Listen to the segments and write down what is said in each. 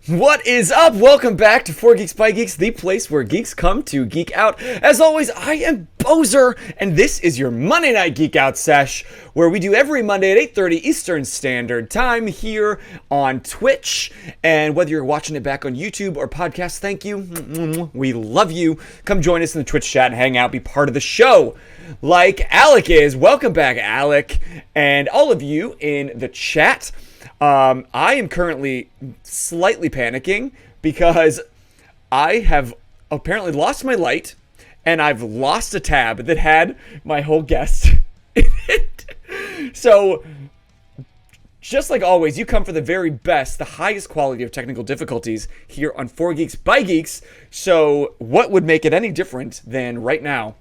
What is up? Welcome back to 4 Geeks by Geeks, the place where geeks come to geek out. As always, I am Boser, and this is your Monday Night Geek Out Sesh, where we do every Monday at 8:30 Eastern Standard Time here on Twitch. And whether you're watching it back on YouTube or podcast, thank you. We love you. Come join us in the Twitch chat and hang out, be part of the show. Like Alec is. Welcome back, Alec. And all of you in the chat. I am currently slightly panicking because I have apparently lost my light and I've lost a tab that had my whole guest in it. So, just like always, you come for the very best, the highest quality of technical difficulties here on 4 Geeks by Geeks. So, what would make it any different than right now?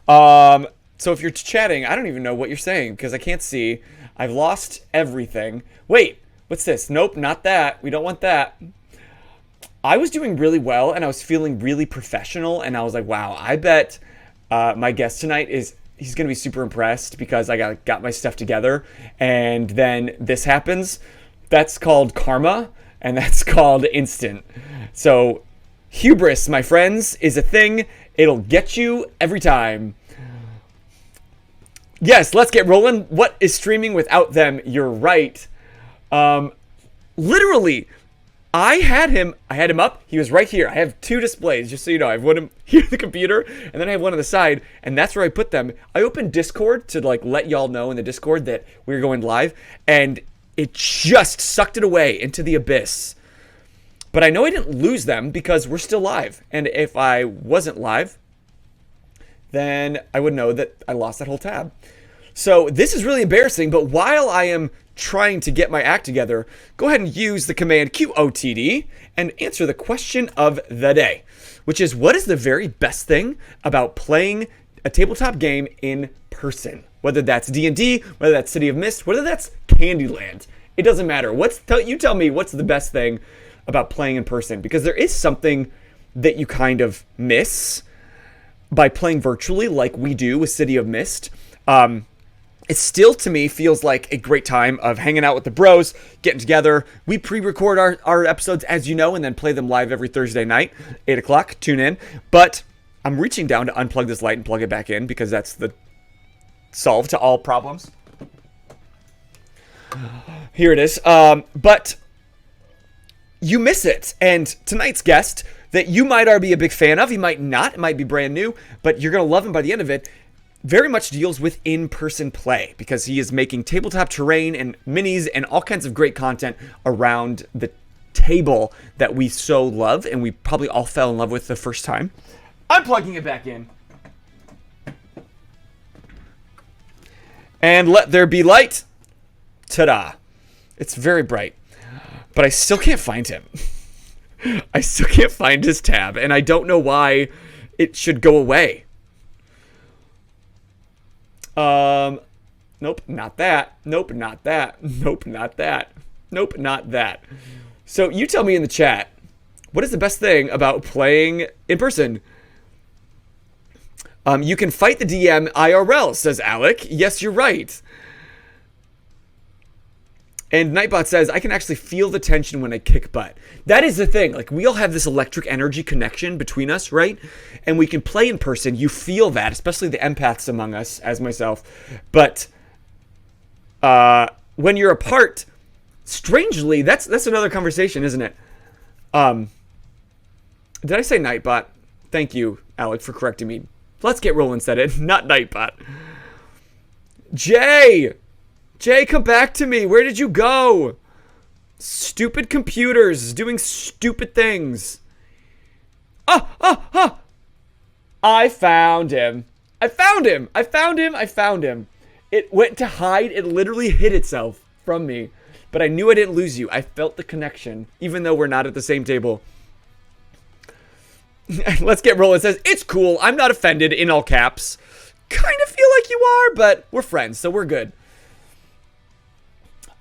So if you're chatting, I don't even know what you're saying because I can't see. I've lost everything. Wait, what's this? Nope, not that. We don't want that. I was doing really well and I was feeling really professional and I was like, wow, I bet my guest tonight he's going to be super impressed because I got my stuff together. And then this happens. That's called karma and that's called instant. So hubris, my friends, is a thing. It'll get you every time. Yes, let's get rolling. What is streaming without them? You're right. Literally, I had him up. He was right here. I have two displays, just so you know. I have one here on the computer, and then I have one on the side, and that's where I put them. I opened Discord to let y'all know in the Discord that we were going live, and it just sucked it away into the abyss. But I know I didn't lose them because we're still live, and if I wasn't live, then I would know that I lost that whole tab. So this is really embarrassing, but while I am trying to get my act together, go ahead and use the command QOTD and answer the question of the day, which is, what is the very best thing about playing a tabletop game in person? Whether that's D&D, whether that's City of Mist, whether that's Candyland, it doesn't matter. You tell me what's the best thing about playing in person, because there is something that you kind of miss by playing virtually like we do with City of Mist. It still, to me, feels like a great time of hanging out with the bros, getting together. We pre-record our episodes, as you know, and then play them live every Thursday night, 8 o'clock. Tune in. But I'm reaching down to unplug this light and plug it back in because that's the solve to all problems. Here it is. But you miss it. And tonight's guest that you might already be a big fan of, you might not, it might be brand new, but you're going to love him by the end of it, very much deals with in-person play because he is making tabletop terrain and minis and all kinds of great content around the table that we so love and we probably all fell in love with the first time. I'm plugging it back in. And let there be light. Ta-da. It's very bright, but I still can't find him. I still can't find his tab, and I don't know why it should go away. Nope, not that. Nope, not that. Nope, not that. Nope, not that. So you tell me in the chat, what is the best thing about playing in person? You can fight the DM IRL, says Alec. Yes, you're right. And Nightbot says, I can actually feel the tension when I kick butt. That is the thing. We all have this electric energy connection between us, right? And we can play in person. You feel that, especially the empaths among us, as myself. But when you're apart, strangely, that's another conversation, isn't it? Did I say Nightbot? Thank you, Alec, for correcting me. Let's get rolling, said it. Not Nightbot. Jay, come back to me. Where did you go? Stupid computers doing stupid things. I found him. It went to hide. It literally hid itself from me. But I knew I didn't lose you. I felt the connection, even though we're not at the same table. Let's get rolling. It says, it's cool. I'm not offended, in all caps. Kind of feel like you are, but we're friends, so we're good.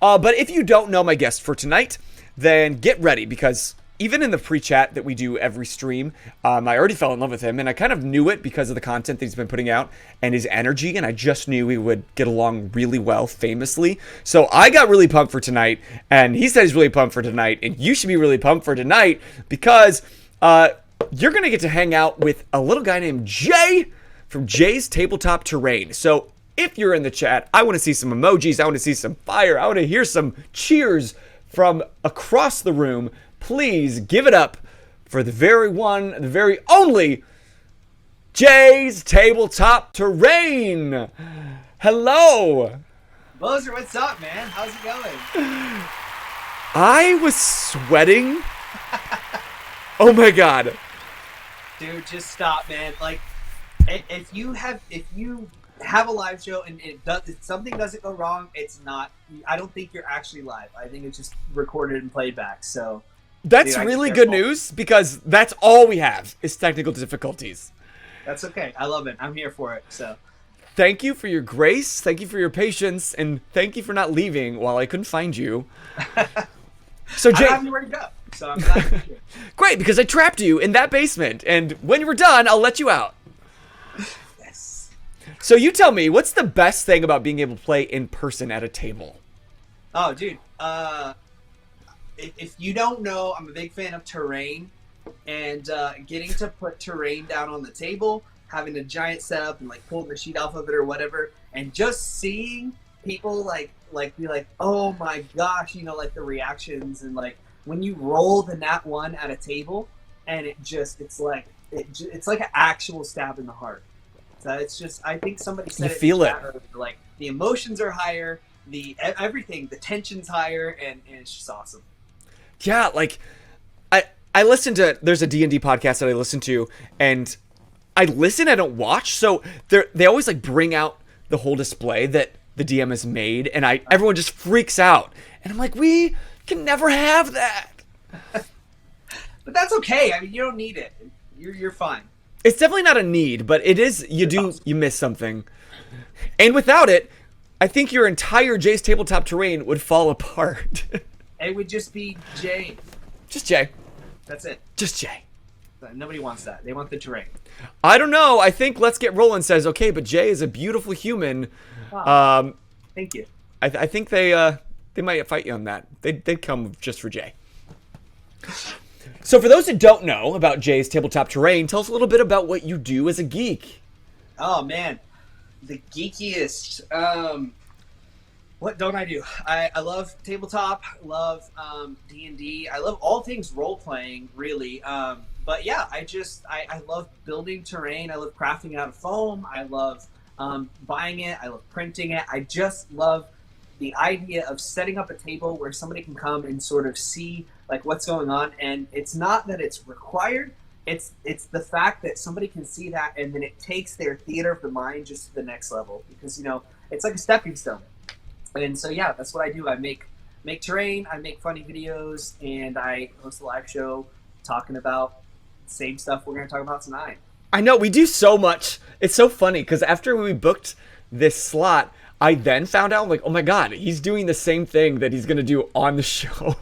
But if you don't know my guest for tonight, then get ready because even in the pre-chat that we do every stream, I already fell in love with him, and I kind of knew it because of the content that he's been putting out and his energy, and I just knew we would get along really well, famously. So I got really pumped for tonight, and he said he's really pumped for tonight, and you should be really pumped for tonight because you're going to get to hang out with a little guy named Jay from Jay's Tabletop Terrain. So if you're in the chat, I want to see some emojis, I want to see some fire, I want to hear some cheers from across the room. Please give it up for the very one, the very only Jay's Tabletop Terrain. Hello. Boser, what's up, man? How's it going? I was sweating. Oh my god. Dude, just stop, man. Like, if you have a live show and if something doesn't go wrong, it's not. I don't think you're actually live. I think it's just recorded and played back. So. That's really good news because that's all we have is technical difficulties. That's okay. I love it. I'm here for it. So, thank you for your grace. Thank you for your patience, and thank you for not leaving while I couldn't find you. So, Jay, I don't have anywhere to go. So I'm glad you're here. Great, because I trapped you in that basement, and when you were done, I'll let you out. Yes. So you tell me, what's the best thing about being able to play in person at a table? Oh, dude. If you don't know, I'm a big fan of terrain, and getting to put terrain down on the table, having a giant setup and like pulling the sheet off of it or whatever, and just seeing people like be like, oh my gosh, you know, like the reactions, and like when you roll the nat 1 at a table, and it's like an actual stab in the heart. So it's just, I think somebody said you feel it. Like the emotions are higher, the everything, the tension's higher, and it's just awesome. Yeah, like I listen to, there's a D&D podcast that I listen to, and I listen, I don't watch, so they always like bring out the whole display that the DM has made, and everyone just freaks out, and I'm like, we can never have that. But that's okay. I mean, you don't need it. You're fine. It's definitely not a need, but it is, you miss something. And without it, I think your entire Jay's Tabletop Terrain would fall apart. It would just be Jay. Just Jay. That's it. Just Jay. Nobody wants that. They want the terrain. I don't know. I think Let's Get Rollin' says, okay, but Jay is a beautiful human. Oh, thank you. I think they might fight you on that. They'd come just for Jay. So for those that don't know about Jay's Tabletop Terrain, tell us a little bit about what you do as a geek. Oh, man. The geekiest. What don't I do? I love tabletop, love D&D. I love all things role-playing, really. But yeah, I love building terrain. I love crafting out of foam. I love buying it. I love printing it. I just love the idea of setting up a table where somebody can come and sort of see like what's going on. And it's not that it's required. It's the fact that somebody can see that, and then it takes their theater of the mind just to the next level, because, you know, it's like a stepping stone. And so, yeah, that's what I do. I make terrain, I make funny videos, and I host a live show talking about the same stuff we're going to talk about tonight. I know, we do so much. It's so funny, because after we booked this slot, I then found out, like, oh my god, he's doing the same thing that he's going to do on the show.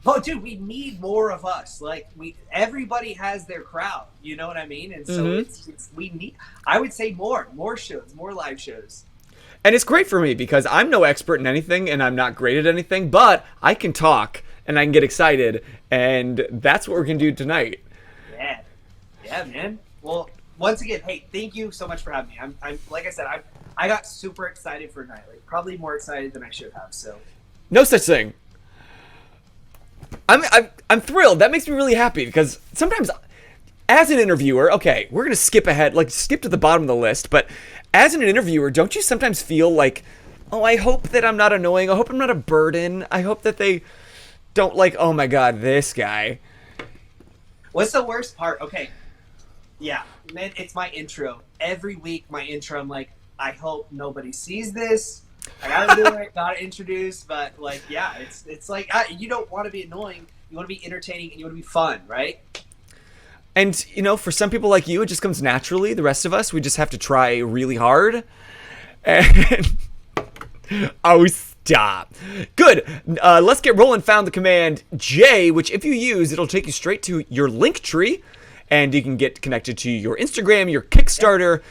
Oh, dude, we need more of us. Like, everybody has their crowd, you know what I mean? And so we need, I would say more shows, more live shows. And it's great for me because I'm no expert in anything and I'm not great at anything, but I can talk and I can get excited, and that's what we're going to do tonight. Yeah, man. Well, once again, hey, thank you so much for having me. I'm like I said, I got super excited for tonight, like probably more excited than I should have. So, no such thing. I'm thrilled. That makes me really happy because sometimes, as an interviewer, okay, we're gonna skip ahead, like skip to the bottom of the list. But as an interviewer, don't you sometimes feel like, oh, I hope that I'm not annoying. I hope I'm not a burden. I hope that they don't like, oh my god, this guy. What's the worst part? Okay, yeah, man, it's my intro. Every week, my intro, I'm like, I hope nobody sees this. I gotta do it, gotta introduce, but like, yeah, it's like, you don't want to be annoying, you want to be entertaining, and you want to be fun, right? And, you know, for some people like you, it just comes naturally. The rest of us, we just have to try really hard. And Tabletop. Good. Let's get rolling. Found the command J, which if you use, it'll take you straight to your link tree, and you can get connected to your Instagram, your Kickstarter.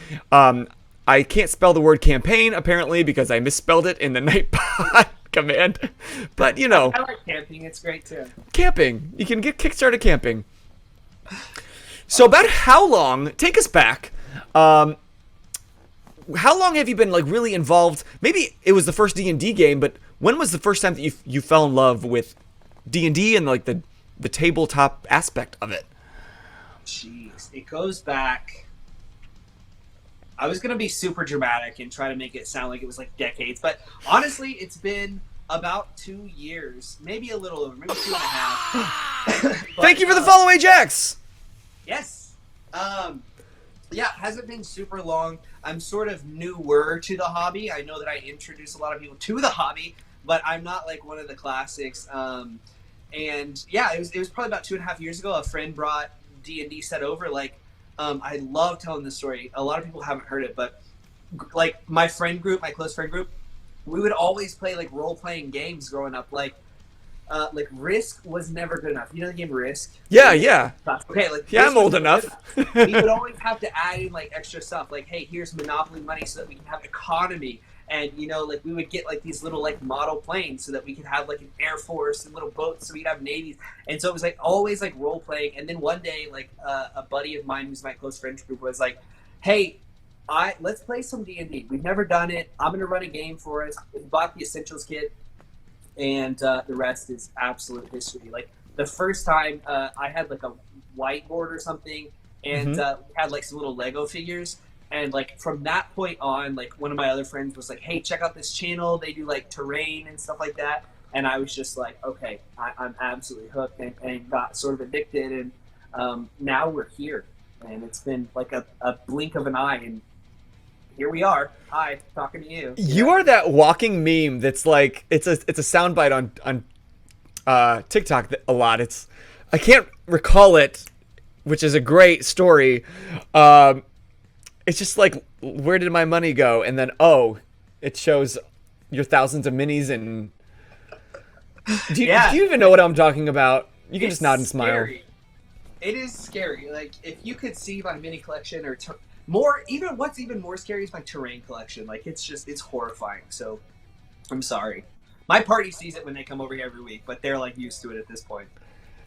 I can't spell the word campaign, apparently, because I misspelled it in the Nightbot command. But, you know. I like camping. It's great, too. Camping. You can get Kickstarter camping. So about how long, take us back, how long have you been like really involved? Maybe it was the first D&D game, but when was the first time that you fell in love with D&D and like the tabletop aspect of it? Jeez, it goes back. I was gonna be super dramatic and try to make it sound like it was like decades, but honestly, it's been about 2 years, maybe a little over, maybe 2.5. Thank you for the follow, Ajax. Yes. Yeah, it hasn't been super long. I'm sort of newer to the hobby. I know that I introduce a lot of people to the hobby, but I'm not like one of the classics. And yeah, it was probably about 2.5 years ago. A friend brought D&D set over. Like, I love telling this story. A lot of people haven't heard it, but like my friend group, my close friend group, we would always play like role-playing games growing up. Like Risk was never good enough. You know the game Risk? Yeah. Okay, like yeah, I'm old enough. We would always have to add in like extra stuff. Like, hey, here's Monopoly money so that we can have economy. And you know, like we would get like these little like model planes so that we could have like an air force and little boats so we'd have navies. And so it was like always like role playing. And then one day, like a buddy of mine who's my close friends group was like, hey, let's play some D&D. We've never done it. I'm gonna run a game for us. We bought the essentials kit. And the rest is absolute history. Like the first time I had like a whiteboard or something, and we had like some little Lego figures. And like from that point on, like one of my other friends was like, "Hey, check out this channel. They do like terrain and stuff like that." And I was just like, "Okay, I'm absolutely hooked," and got sort of addicted. And now we're here, and it's been like a blink of an eye, and here we are. Hi, talking to you. You are that walking meme that's like it's a soundbite on TikTok a lot. I can't recall it, which is a great story. It's just like, where did my money go? And then it shows your thousands of minis. And do you even know what I'm talking about? You can just nod and smile. Scary. It is scary. Like if you could see my mini collection or more, even what's even more scary is my terrain collection. Like it's horrifying. So I'm sorry. My party sees it when they come over here every week, but they're like used to it at this point.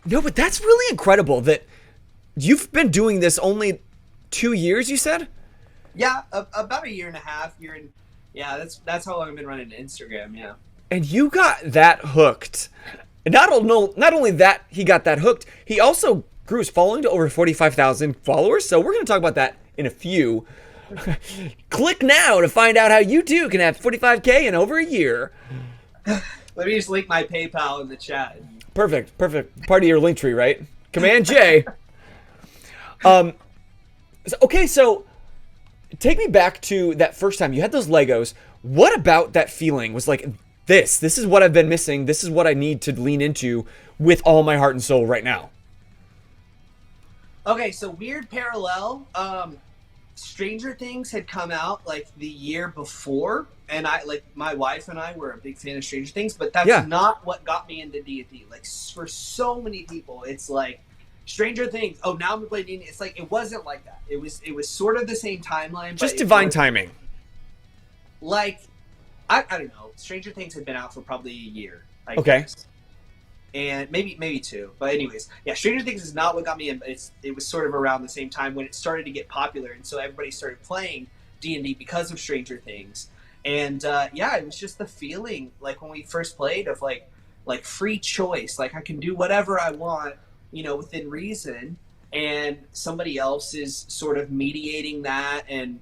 No, but that's really incredible that you've been doing this only 2 years, you said? Yeah, about a year and a half. Yeah, that's how long I've been running Instagram. Yeah. And you got that hooked. Not only that he got that hooked, he also grew his following to over 45,000 followers. So we're going to talk about that in a few. Click now to find out how you too can have 45K in over a year. Let me just link my PayPal in the chat. Perfect. Part of your link tree, right? Command J. So take me back to that first time you had those Legos. What about that feeling was like, this is what I've been missing. This is what I need to lean into with all my heart and soul right now. Okay, so weird parallel. Stranger Things had come out like the year before, and my wife and I were a big fan of Stranger Things, but that's not what got me into D&D. Like for so many people, it's like Stranger Things. Oh, now I'm playing D&D. It's like it wasn't like that. It was sort of the same timeline, but just divine timing. Like I don't know. Stranger Things had been out for probably a year. I guess. And maybe 2. But anyways, yeah, Stranger Things is not what got me in, but it was sort of around the same time when it started to get popular, and so everybody started playing D&D because of Stranger Things. And it was just the feeling like when we first played of like free choice, like I can do whatever I want, within reason, and somebody else is sort of mediating that. And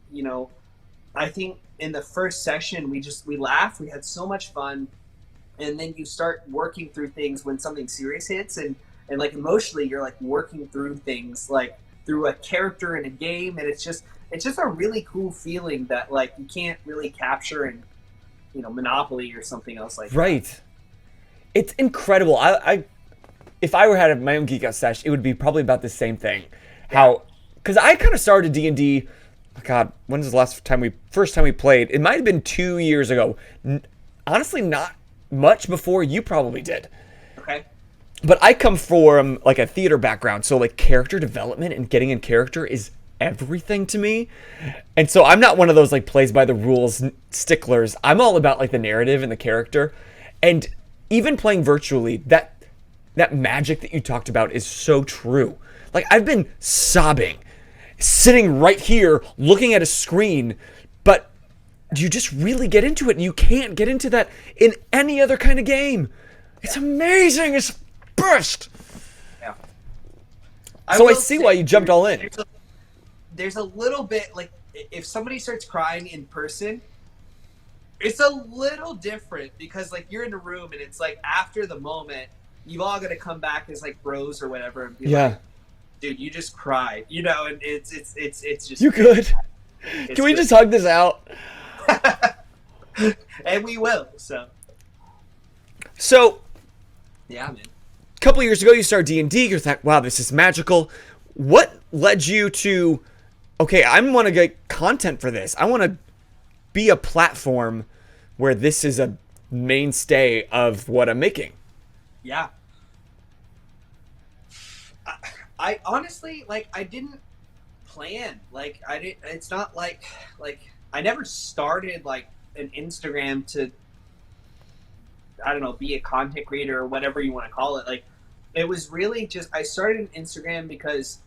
I think in the first session we laughed, we had so much fun. And then you start working through things when something serious hits, and like emotionally you're like working through things like through a character in a game, and it's just a really cool feeling that like you can't really capture in Monopoly or something else like that. Right. It's incredible. I if I were had my own Geek Out Sesh, it would be probably about the same thing. Because I kind of started D&D. God, when was the first time we played? It might have been 2 years ago. honestly not much before you probably did. Okay. But I come from like a theater background, so like character development and getting in character is everything to me. And so I'm not one of those like plays by the rules sticklers. I'm all about like the narrative and the character. And even playing virtually, that magic that you talked about is so true. Like I've been sobbing, sitting right here looking at a screen, but you just really get into it, and you can't get into that in any other kind of game. It's amazing. It's best. Yeah. So I see why you jumped all in. There's a little bit like if somebody starts crying in person, it's a little different because like you're in a room and it's like after the moment, you've all got to come back as like bros or whatever and be like, dude, you just cried, you know, and it's just you could. Can we just hug this out? And we will. So, yeah, man. A couple years ago, you started D&D. You're like, wow, this is magical. What led you to, okay, I want to get content for this. I want to be a platform where this is a mainstay of what I'm making. Yeah. I honestly, like, I didn't plan. Like, it's not like I never started, like, an Instagram to, I don't know, be a content creator or whatever you want to call it. Like, it was really just, I started an Instagram because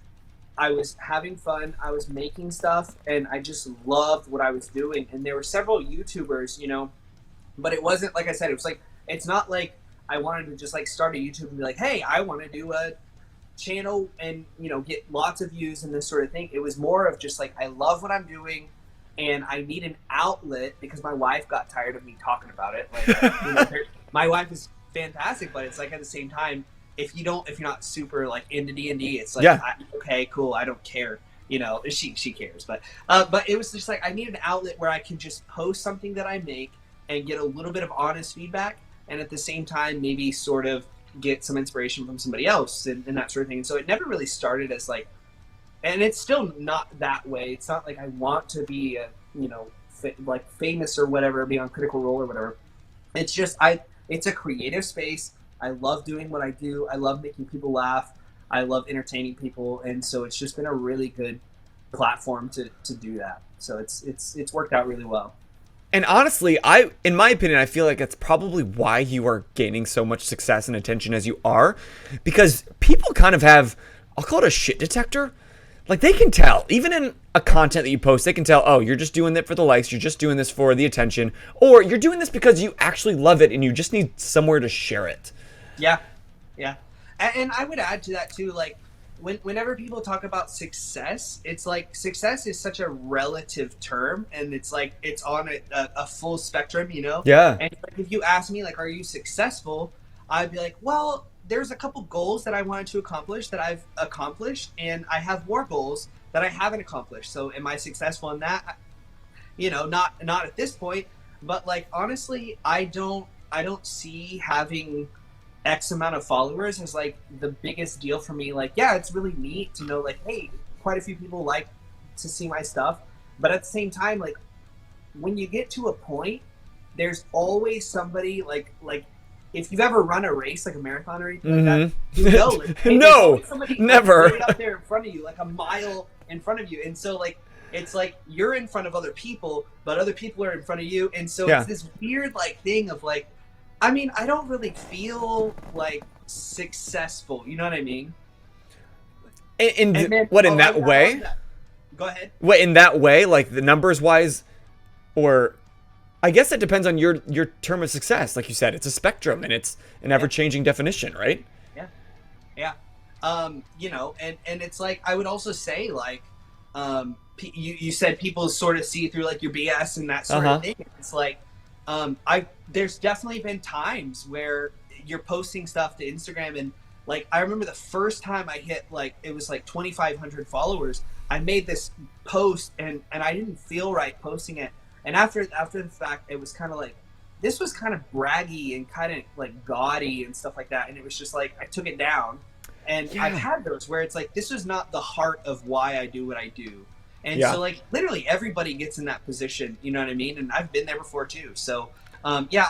I was having fun, I was making stuff, and I just loved what I was doing. And there were several YouTubers, you know, but it wasn't, like I said, it was like, it's not like I wanted to just, like, start a YouTube and be like, hey, I want to do a channel and, you know, get lots of views and this sort of thing. It was more of just, like, I love what I'm doing, and I need an outlet because my wife got tired of me talking about it. Like, you know, my wife is fantastic, but it's like at the same time, if you're not super like into D&D, it's like, okay, cool, I don't care. You know, she cares, but it was just like I need an outlet where I can just post something that I make and get a little bit of honest feedback, and at the same time maybe sort of get some inspiration from somebody else and that sort of thing. And so it never really started as like, and it's still not that way. It's not like I want to be a, you know, like famous or whatever, be on Critical Role or whatever. It's just it's a creative space. I love doing what I do. I love making people laugh. I love entertaining people, and so it's just been a really good platform to do that. So it's worked out really well. And honestly, in my opinion, I feel like that's probably why you are gaining so much success and attention as you are, because people kind of have, I'll call it a shit detector. Like they can tell, even in a content that you post, they can tell, oh, you're just doing it for the likes, you're just doing this for the attention, or you're doing this because you actually love it and you just need somewhere to share it. Yeah. And I would add to that too, like whenever people talk about success, it's like success is such a relative term, and it's like it's on a full spectrum, you know? Yeah. And if you ask me, like, are you successful? I'd be like, well, there's a couple goals that I wanted to accomplish that I've accomplished, and I have more goals that I haven't accomplished. So am I successful in that? You know, not at this point, but like honestly, I don't see having X amount of followers as like the biggest deal for me. Like, yeah, it's really neat to know like, hey, quite a few people like to see my stuff, but at the same time, like when you get to a point, there's always somebody like if you've ever run a race, like a marathon or anything like that, you know, like, hey, no, somebody never right up there in front of you, like a mile in front of you. And so like, it's like you're in front of other people, but other people are in front of you. And so it's this weird like thing of like, I mean, I don't really feel like successful. You know what I mean? In that way? Go ahead. What, in that way, like the numbers wise, or I guess it depends on your term of success. Like you said, it's a spectrum and it's an ever-changing definition, right? Yeah. You know, and it's like, I would also say like, you said people sort of see through like your BS and that sort of thing. It's like, there's definitely been times where you're posting stuff to Instagram, and like I remember the first time I hit like it was like 2,500 followers. I made this post and I didn't feel right posting it, and after the fact, it was kind of like this was kind of braggy and kind of like gaudy and stuff like that, and it was just like I took it down, and I've had those where it's like this is not the heart of why I do what I do. And so like literally everybody gets in that position, you know what I mean? And I've been there before too. So Yeah,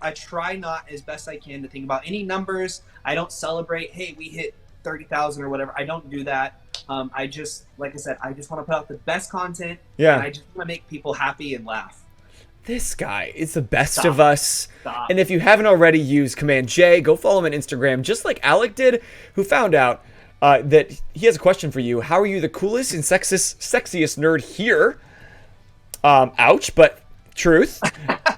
I try not as best I can to think about any numbers. I don't celebrate, hey, we hit 30,000 or whatever. I don't do that. I just, like I said, I just want to put out the best content, and Yeah. I just want to make people happy and laugh. This guy is the best Stop. of us. Stop. And if you haven't already used Command J, go follow him on Instagram, just like Alec did, who found out that he has a question for you. How are you the coolest and sexiest nerd here? Ouch, but truth.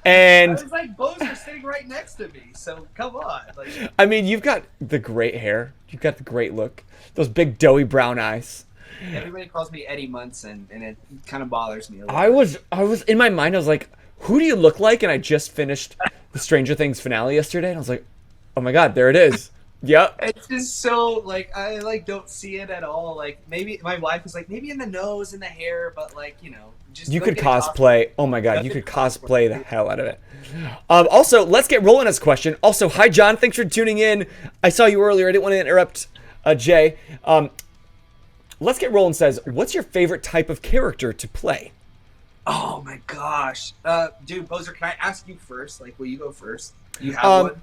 And I was like, Boser sitting right next to me, so come on. Like, I mean, you've got the great hair. You've got the great look. Those big doughy brown eyes. everybody calls me Eddie Munson, and it kind of bothers me a little. I was in my mind, I was like, who do you look like? And I just finished the Stranger Things finale yesterday, and I was like, oh my god, there it is. Yep. It's just so like I like don't see it at all. Like maybe my wife was like maybe in the nose and the hair, but like just You go could get a costume. cosplay. Oh my god, you could cosplay the hell out of it. Also, let's get rolling as a question. Also, hi John, thanks for tuning in. I saw you earlier. I didn't want to interrupt Jay. Let's get rolling says, what's your favorite type of character to play? Oh my gosh, dude, Boser, can I ask you first? Like, will you go first? You have one.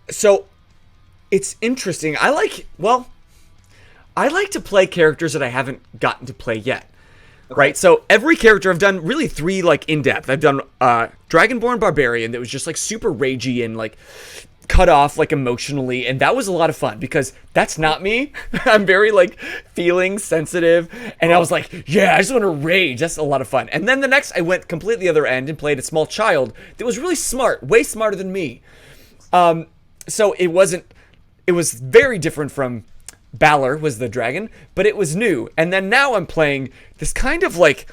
So, it's interesting. I like to play characters that I haven't gotten to play yet. Okay. Right? So, every character I've done really 3 like in depth. I've done Dragonborn Barbarian that was just like super ragey and like cut off like emotionally, and that was a lot of fun because that's not me. I'm very like feeling sensitive, and I was like, yeah, I just want to rage. That's a lot of fun. And then the next I went completely the other end and played a small child that was really smart, way smarter than me. So it was very different from Balor was the dragon, but it was new. And then now I'm playing this kind of like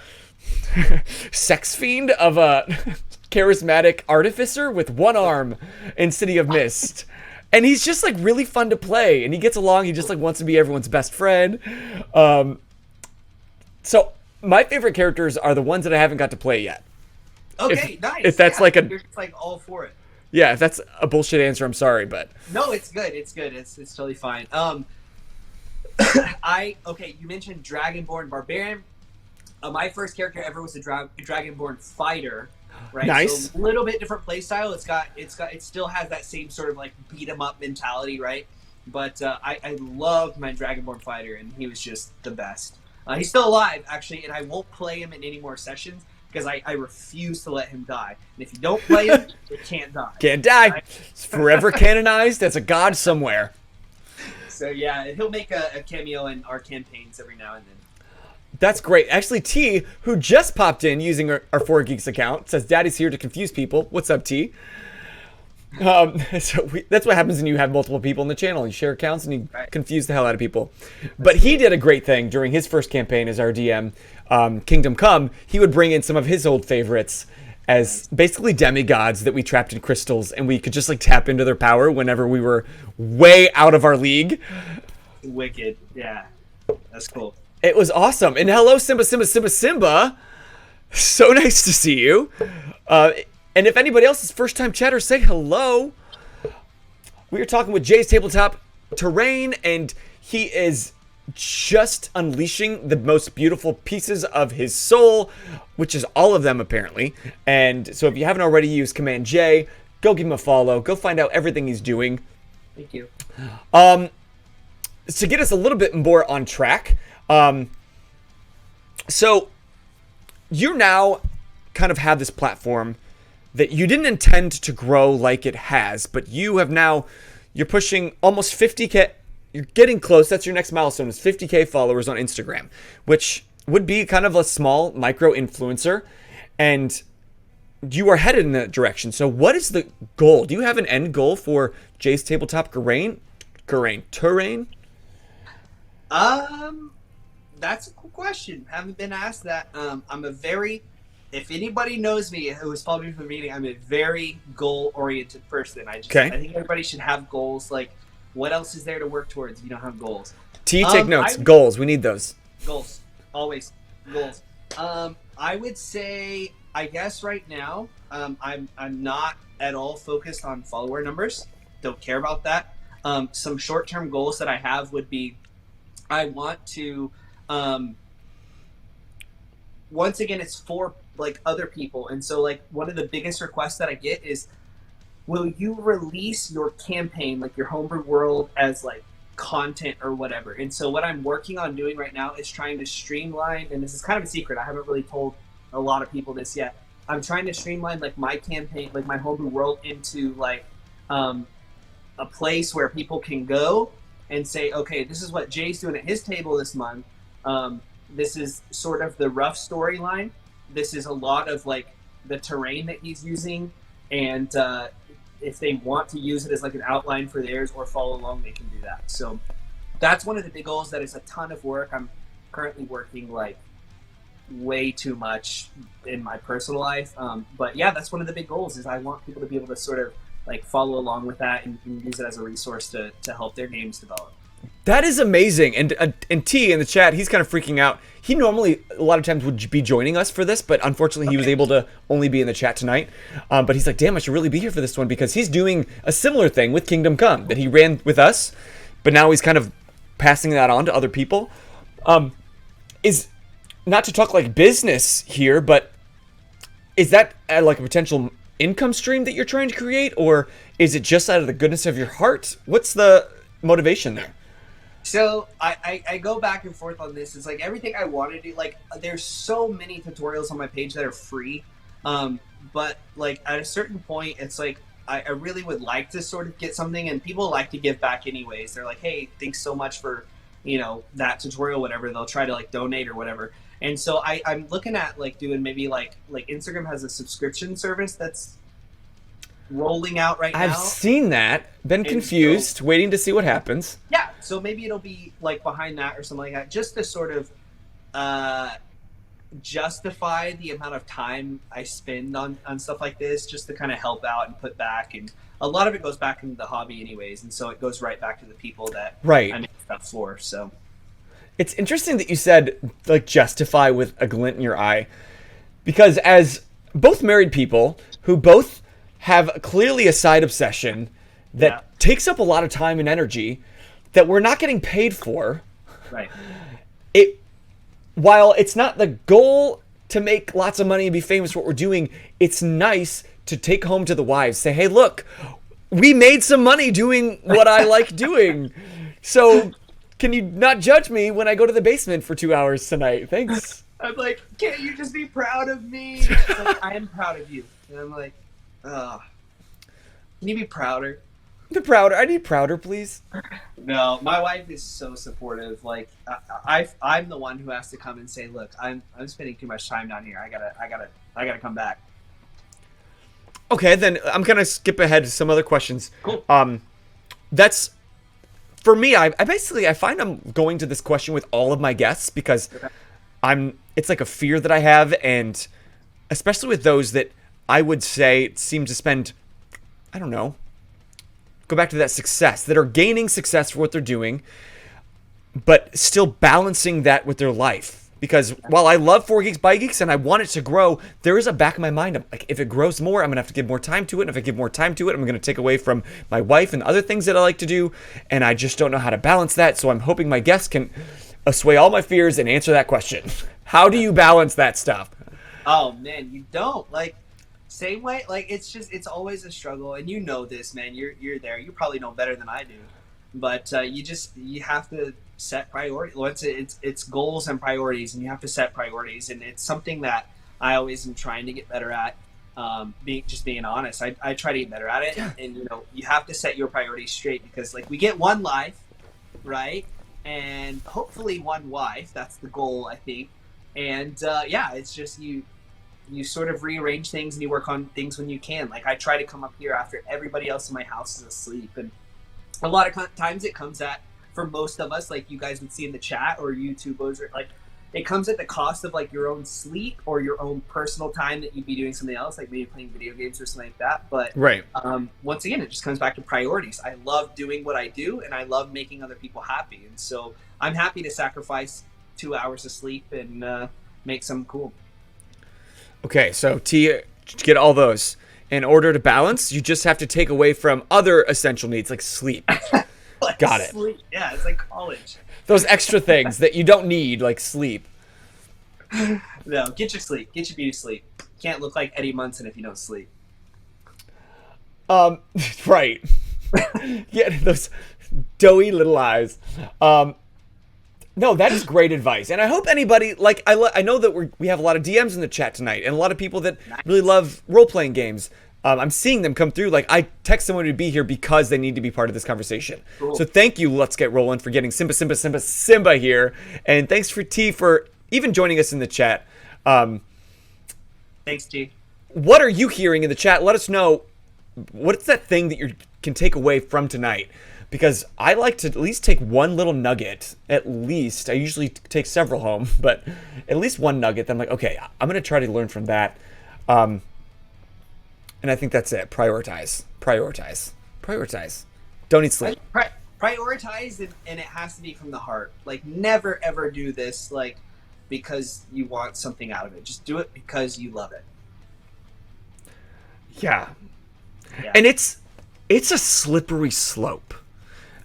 sex fiend of a charismatic artificer with one arm in City of Mist. And he's just like really fun to play, and he gets along. He just like wants to be everyone's best friend. So my favorite characters are the ones that I haven't got to play yet. Okay, nice. If that's like you're just like all for it. Yeah, if that's a bullshit answer, I'm sorry, but No, it's good. It's good. It's totally fine. You mentioned Dragonborn Barbarian. My first character ever was a Dragonborn Fighter, right? Nice. So a little bit different play style. It still has that same sort of like beat 'em up mentality, right? But I loved my Dragonborn Fighter, and he was just the best. He's still alive, actually, and I won't play him in any more sessions because I refuse to let him die. And if you don't play him, you can't die. Can't die. Right? It's forever canonized as a god somewhere. So yeah, he'll make a cameo in our campaigns every now and then. That's great. Actually, T, who just popped in using our 4Geeks account, says, Daddy's here to confuse people. What's up, T? That's what happens when you have multiple people in the channel. You share accounts and you confuse the hell out of people. But he did a great thing during his first campaign as our DM, Kingdom Come. He would bring in some of his old favorites as basically demigods that we trapped in crystals, and we could just like tap into their power whenever we were way out of our league. Wicked. Yeah. That's cool. It was awesome. And hello, Simba. So nice to see you. And if anybody else is first-time chatter, say hello. We are talking with Jay's Tabletop Terrain, and he is just unleashing the most beautiful pieces of his soul, which is all of them, apparently. And so if you haven't already used Command J, go give him a follow. Go find out everything he's doing. Thank you. To get us a little bit more on track, so you now kind of have this platform that you didn't intend to grow like it has, but you're pushing almost 50K. You're getting close. That's your next milestone, is 50K followers on Instagram, which would be kind of a small micro influencer, and you are headed in that direction. So what is the goal? Do you have an end goal for Jay's Tabletop Terrain? That's a cool question. Haven't been asked that. If anybody knows me who has followed me from the meeting, I'm a very goal-oriented person. I think everybody should have goals. Like, what else is there to work towards if you don't have goals? Take notes. Goals. We need those. Goals. Always. Goals. I would say, I guess right now, I'm not at all focused on follower numbers. Don't care about that. Some short-term goals that I have would be, I want to, once again, it's for like other people. And so like one of the biggest requests that I get is, will you release your campaign, like your homebrew world, as like content or whatever? And so what I'm working on doing right now is trying to streamline, and this is kind of a secret, I haven't really told a lot of people this yet. I'm trying to streamline like my campaign, like my homebrew world, into like a place where people can go and say, okay, this is what Jay's doing at his table this month. This is sort of the rough storyline. This is a lot of like the terrain that he's using, and if they want to use it as like an outline for theirs or follow along, they can do that. So that's one of the big goals. That is a ton of work. I'm currently working like way too much in my personal life. But yeah, that's one of the big goals, is I want people to be able to sort of like follow along with that and use it as a resource to help their games develop. That is amazing. And T in the chat, he's kind of freaking out. He normally a lot of times would be joining us for this, but unfortunately he was able to only be in the chat tonight. But he's like, damn, I should really be here for this one, because he's doing a similar thing with Kingdom Come that he ran with us, but now he's kind of passing that on to other people. Is not to talk like business here, but is that like a potential income stream that you're trying to create, or is it just out of the goodness of your heart? What's the motivation there? So I go back and forth on this. It's like everything I want to do, like there's so many tutorials on my page that are free. But like at a certain point, it's like, I really would like to sort of get something, and people like to give back anyways. They're like, hey, thanks so much for, you know, that tutorial, whatever. They'll try to like donate or whatever. And so I'm looking at like doing maybe like Instagram has a subscription service that's rolling out right now. I've seen that, been confused, waiting to see what happens. Yeah, so maybe it'll be like behind that or something like that, just to sort of justify the amount of time I spend on stuff like this, just to kind of help out and put back. And a lot of it goes back into the hobby anyways, and so it goes right back to the people that I make stuff for. So it's interesting that you said like justify with a glint in your eye, because as both married people who both have clearly a side obsession that takes up a lot of time and energy that we're not getting paid for. Right. While it's not the goal to make lots of money and be famous for what we're doing, it's nice to take home to the wives, say, hey, look, we made some money doing what I like doing. So can you not judge me when I go to the basement for 2 hours tonight? Thanks. I'm like, can't you just be proud of me? Like, I am proud of you. And I'm like, can you be prouder? I need prouder, please. No, my wife is so supportive. Like, I'm the one who has to come and say, look, I'm spending too much time down here. I gotta come back. Okay, then I'm gonna skip ahead to some other questions. Cool. That's for me. I find I'm going to this question with all of my guests, because it's like a fear that I have, and especially with those that I would say seem to spend, I don't know, go back to that success, that are gaining success for what they're doing, but still balancing that with their life. Because while I love 4 Geeks by Geeks and I want it to grow, there is a back of my mind of like, if it grows more, I'm gonna have to give more time to it. And if I give more time to it, I'm gonna take away from my wife and other things that I like to do. And I just don't know how to balance that. So I'm hoping my guests can assuage all my fears and answer that question. How do you balance that stuff? Oh man, you don't. Like, same way, like it's always a struggle, and you know this, man. You're there. You probably know better than I do, but you have to set priorities. Well, it's goals and priorities, and you have to set priorities, and it's something that I always am trying to get better at. Being honest, I try to get better at it, and you know, you have to set your priorities straight, because like we get one life, right, and hopefully one wife. That's the goal, I think, and it's just you sort of rearrange things and you work on things when you can. Like I try to come up here after everybody else in my house is asleep, and a lot of times it comes at, for most of us, like you guys would see in the chat or YouTube, Boser, like it comes at the cost of like your own sleep or your own personal time that you'd be doing something else, like maybe playing video games or something like that. But once again, it just comes back to priorities. I love doing what I do, and I love making other people happy, and so I'm happy to sacrifice 2 hours of sleep and make something cool. Okay, so to get all those, in order to balance, you just have to take away from other essential needs like sleep. Like Got it. Sleep. Yeah, it's like college. Those extra things that you don't need, like sleep. No, get your sleep. Get your beauty sleep. Can't look like Eddie Munson if you don't sleep. Um, right. Yeah, those doughy little eyes. No, that is great advice, and I hope anybody like I know that we have a lot of DMs in the chat tonight, and a lot of people that really love role playing games. I'm seeing them come through. Like I text someone to be here because they need to be part of this conversation. Cool. So thank you, Let's Get Rolling, for getting Simba here, and thanks for T for even joining us in the chat. Thanks, G. What are you hearing in the chat? Let us know. What's that thing that you can take away from tonight? Because I like to at least take one little nugget. At least. I usually take several home, but at least one nugget. That I'm like, okay, I'm going to try to learn from that. And I think that's it. Prioritize. Don't eat sleep. Prioritize, and it has to be from the heart. Like, never, ever do this, like, because you want something out of it. Just do it because you love it. Yeah. And it's a slippery slope.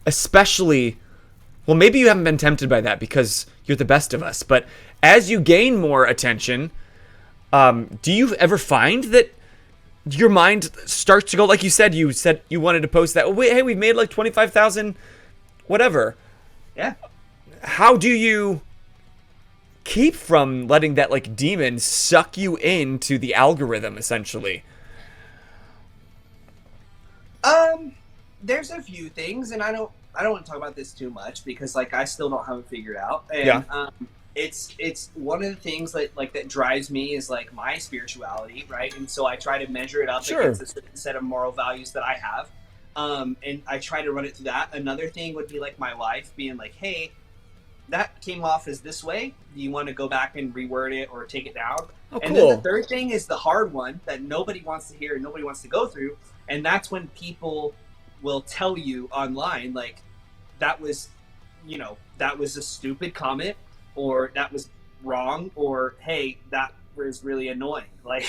Especially, well, maybe you haven't been tempted by that because you're the best of us. But as you gain more attention, do you ever find that your mind starts to go, like you said you wanted to post that, oh, wait, hey, we've made like 25,000, whatever. Yeah. How do you keep from letting that like demon suck you into the algorithm, essentially? There's a few things, and I don't want to talk about this too much because like I still don't have it figured out. And Yeah. It's one of the things that drives me is like my spirituality, right? And so I try to measure it up against a certain set of moral values that I have. And I try to run it through that. Another thing would be like my wife being like, hey, that came off as this way. Do you want to go back and reword it or take it down? Oh, and cool. then the third thing is the hard one that nobody wants to hear and nobody wants to go through. And that's when people will tell you online, like, that was a stupid comment, or that was wrong, or hey, that was really annoying. Like,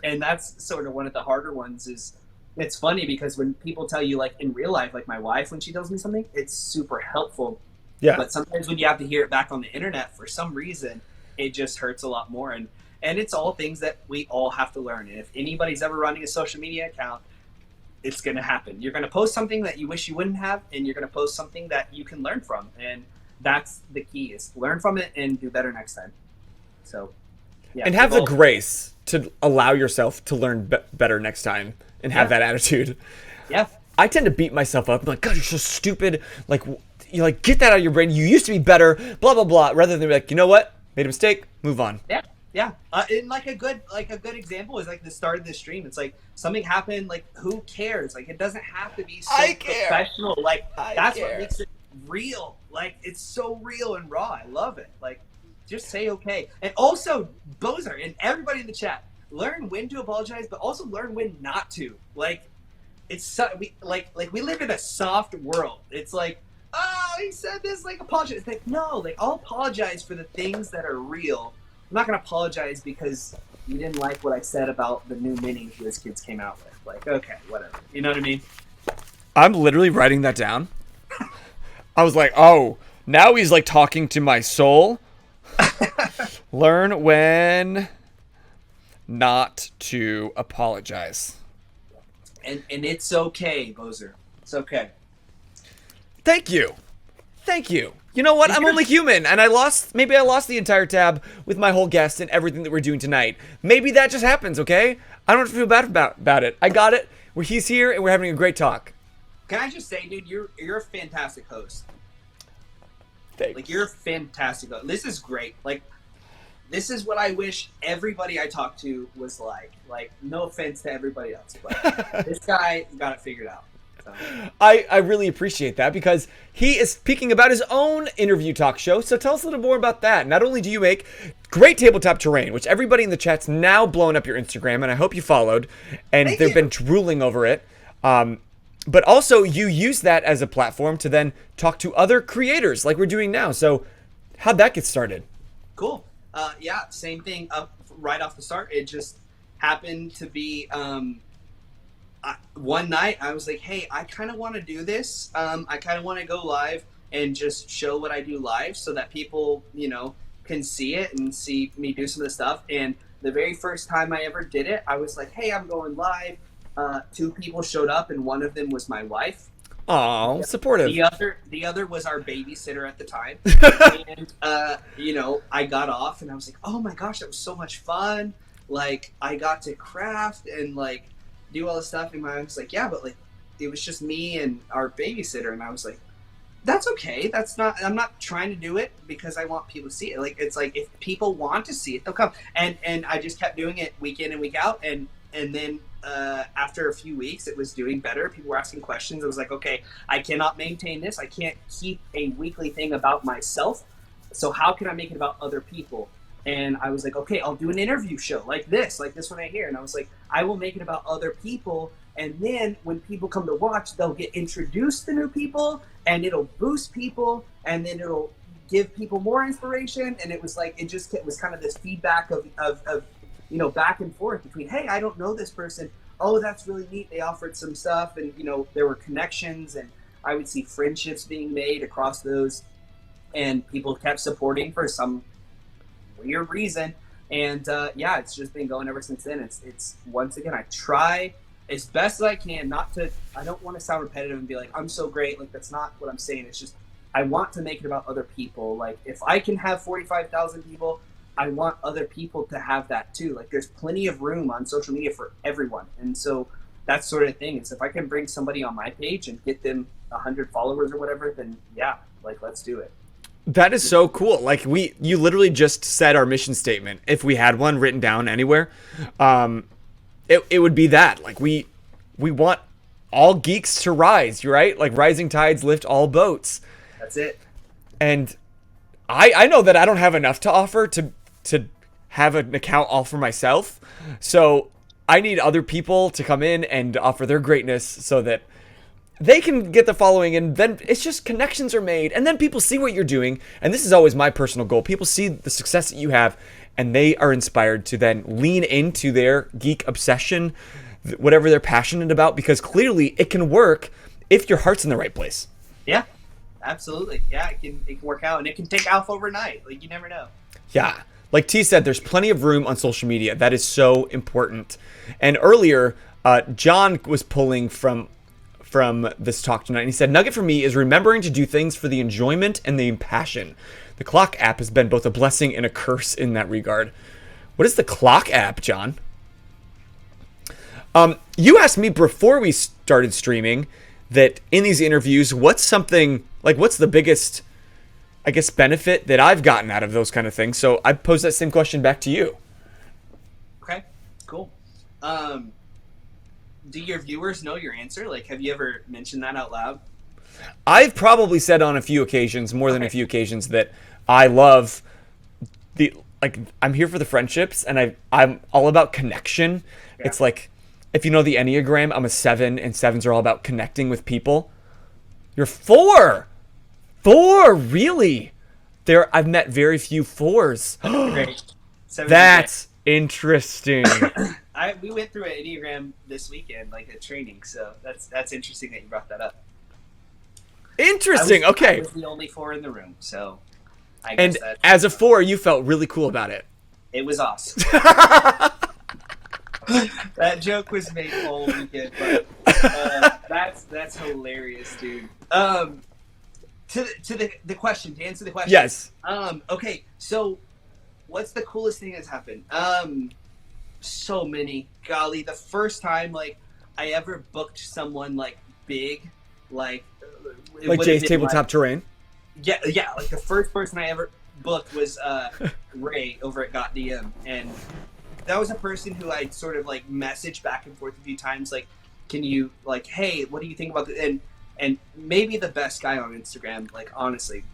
and that's sort of one of the harder ones. Is it's funny because when people tell you, like in real life, like my wife, when she tells me something, it's super helpful. Yeah. But sometimes when you have to hear it back on the internet, for some reason, it just hurts a lot more. And it's all things that we all have to learn. And if anybody's ever running a social media account, it's going to happen. You're going to post something that you wish you wouldn't have, and you're going to post something that you can learn from. And that's the key, is learn from it and do better next time. So, yeah. And have the grace to allow yourself to learn better next time and have that attitude. Yeah. I tend to beat myself up. I'm like, God, you're so stupid. Like, you like get that out of your brain. You used to be better, blah, blah, blah. Rather than be like, you know what? Made a mistake. Move on. Yeah. Yeah, and like a good example is like the start of this stream. It's like something happened. Like, who cares? Like, it doesn't have to be so professional. Like, that's what makes it real. Like, it's so real and raw. I love it. Like, just say okay. And also, Boser and everybody in the chat, learn when to apologize, but also learn when not to. Like, we live in a soft world. It's like, oh, he said this. Like, apologize. It's like, no. Like, I'll apologize for the things that are real. I'm not going to apologize because you didn't like what I said about the new minis this kids came out with. Like, okay, whatever. You know what I mean? I'm literally writing that down. I was like, oh, now he's like talking to my soul. Learn when not to apologize. And it's okay, Boser. It's okay. Thank you. You know what? I'm only human, and I lost the entire tab with my whole guest and everything that we're doing tonight. Maybe that just happens, okay? I don't have to feel bad about it. I got it. He's here, and we're having a great talk. Can I just say, dude, you're a fantastic host. Thanks. Like, you're a fantastic host. This is great. Like, this is what I wish everybody I talk to was like. Like, no offense to everybody else, but this guy got it figured out. So. I really appreciate that because he is speaking about his own interview talk show. So tell us a little more about that. Not only do you make great tabletop terrain, which everybody in the chat's now blowing up your Instagram, and I hope you followed, and they've been drooling over it. But also you use that as a platform to then talk to other creators like we're doing now. So how'd that get started? Cool. Yeah, same thing. Right off the start, it just happened to be... one night I was like, hey, I kind of want to do this. I kind of want to go live and just show what I do live so that people, can see it and see me do some of the stuff. And the very first time I ever did it, I was like, hey, I'm going live. 2 people showed up, and one of them was my wife. Oh, supportive. The other was our babysitter at the time. And I got off and I was like, oh my gosh, that was so much fun. Like, I got to craft and like do all this stuff. And I was like, yeah, but like it was just me and our babysitter. And I was like, that's okay. I'm not trying to do it because I want people to see it. Like, it's like, if people want to see it, they'll come. And I just kept doing it week in and week out. And then after a few weeks, it was doing better. People were asking questions. I was like, okay, I cannot maintain this. I can't keep a weekly thing about myself. So how can I make it about other people? And I was like, okay, I'll do an interview show like this one right here. And I was like, I will make it about other people. And then when people come to watch, they'll get introduced to new people, and it'll boost people, and then it'll give people more inspiration. And it was like, it was kind of this feedback of back and forth between, hey, I don't know this person. Oh, that's really neat. They offered some stuff, and there were connections, and I would see friendships being made across those, and people kept supporting for some weird reason. And it's just been going ever since then. It's once again, I try as best as I can I don't want to sound repetitive and be like, I'm so great. Like, that's not what I'm saying. It's just, I want to make it about other people. Like, if I can have 45,000 people, I want other people to have that too. Like, there's plenty of room on social media for everyone. And so that sort of thing is, if I can bring somebody on my page and get them 100 followers or whatever, then yeah, like, let's do it. That is so cool. Like, you literally just said our mission statement. If we had one written down anywhere, it would be that. Like, we want all geeks to rise, right? Like, rising tides lift all boats. That's it. And I know that I don't have enough to offer to have an account all for myself. So I need other people to come in and offer their greatness so that they can get the following, and then it's just connections are made, and then people see what you're doing. And this is always my personal goal. People see the success that you have, and they are inspired to then lean into their geek obsession, whatever they're passionate about, because clearly it can work if your heart's in the right place. Yeah, absolutely. Yeah, it can work out, and it can take off overnight. Like, you never know. Yeah. Like T said, there's plenty of room on social media. That is so important. And earlier, John was pulling from this talk tonight, and he said, nugget for me is remembering to do things for the enjoyment and the passion. The clock app has been both a blessing and a curse in that regard. What is the clock app, John? You asked me before we started streaming that in these interviews, what's the biggest, I guess, benefit that I've gotten out of those kind of things. So I pose that same question back to you. Okay, cool. Do your viewers know your answer? Like, have you ever mentioned that out loud? I've probably said on a few occasions, more than a few occasions, that I love I'm here for the friendships, and I'm all about connection. Yeah. It's like, if you know the Enneagram, I'm a 7, and 7s are all about connecting with people. You're 4! 4, really? I've met very few 4s. Great. That's interesting. We went through an Enneagram this weekend, like a training, so that's interesting that you brought that up. Interesting. Okay. I was the only 4 in the room, so I guess as a 4, you felt really cool about it. It was awesome. That joke was made all weekend, but that's hilarious, dude. To the question, to answer the question. Yes. Okay, so what's the coolest thing that's happened? So many. Golly, the first time like I ever booked someone like big, like Jay's Tabletop Terrain. Yeah, like the first person I ever booked was Ray over at Got DM, and that was a person who I'd sort of like messaged back and forth a few times, like, can you, like, hey, what do you think about this? And maybe the best guy on Instagram, like, honestly.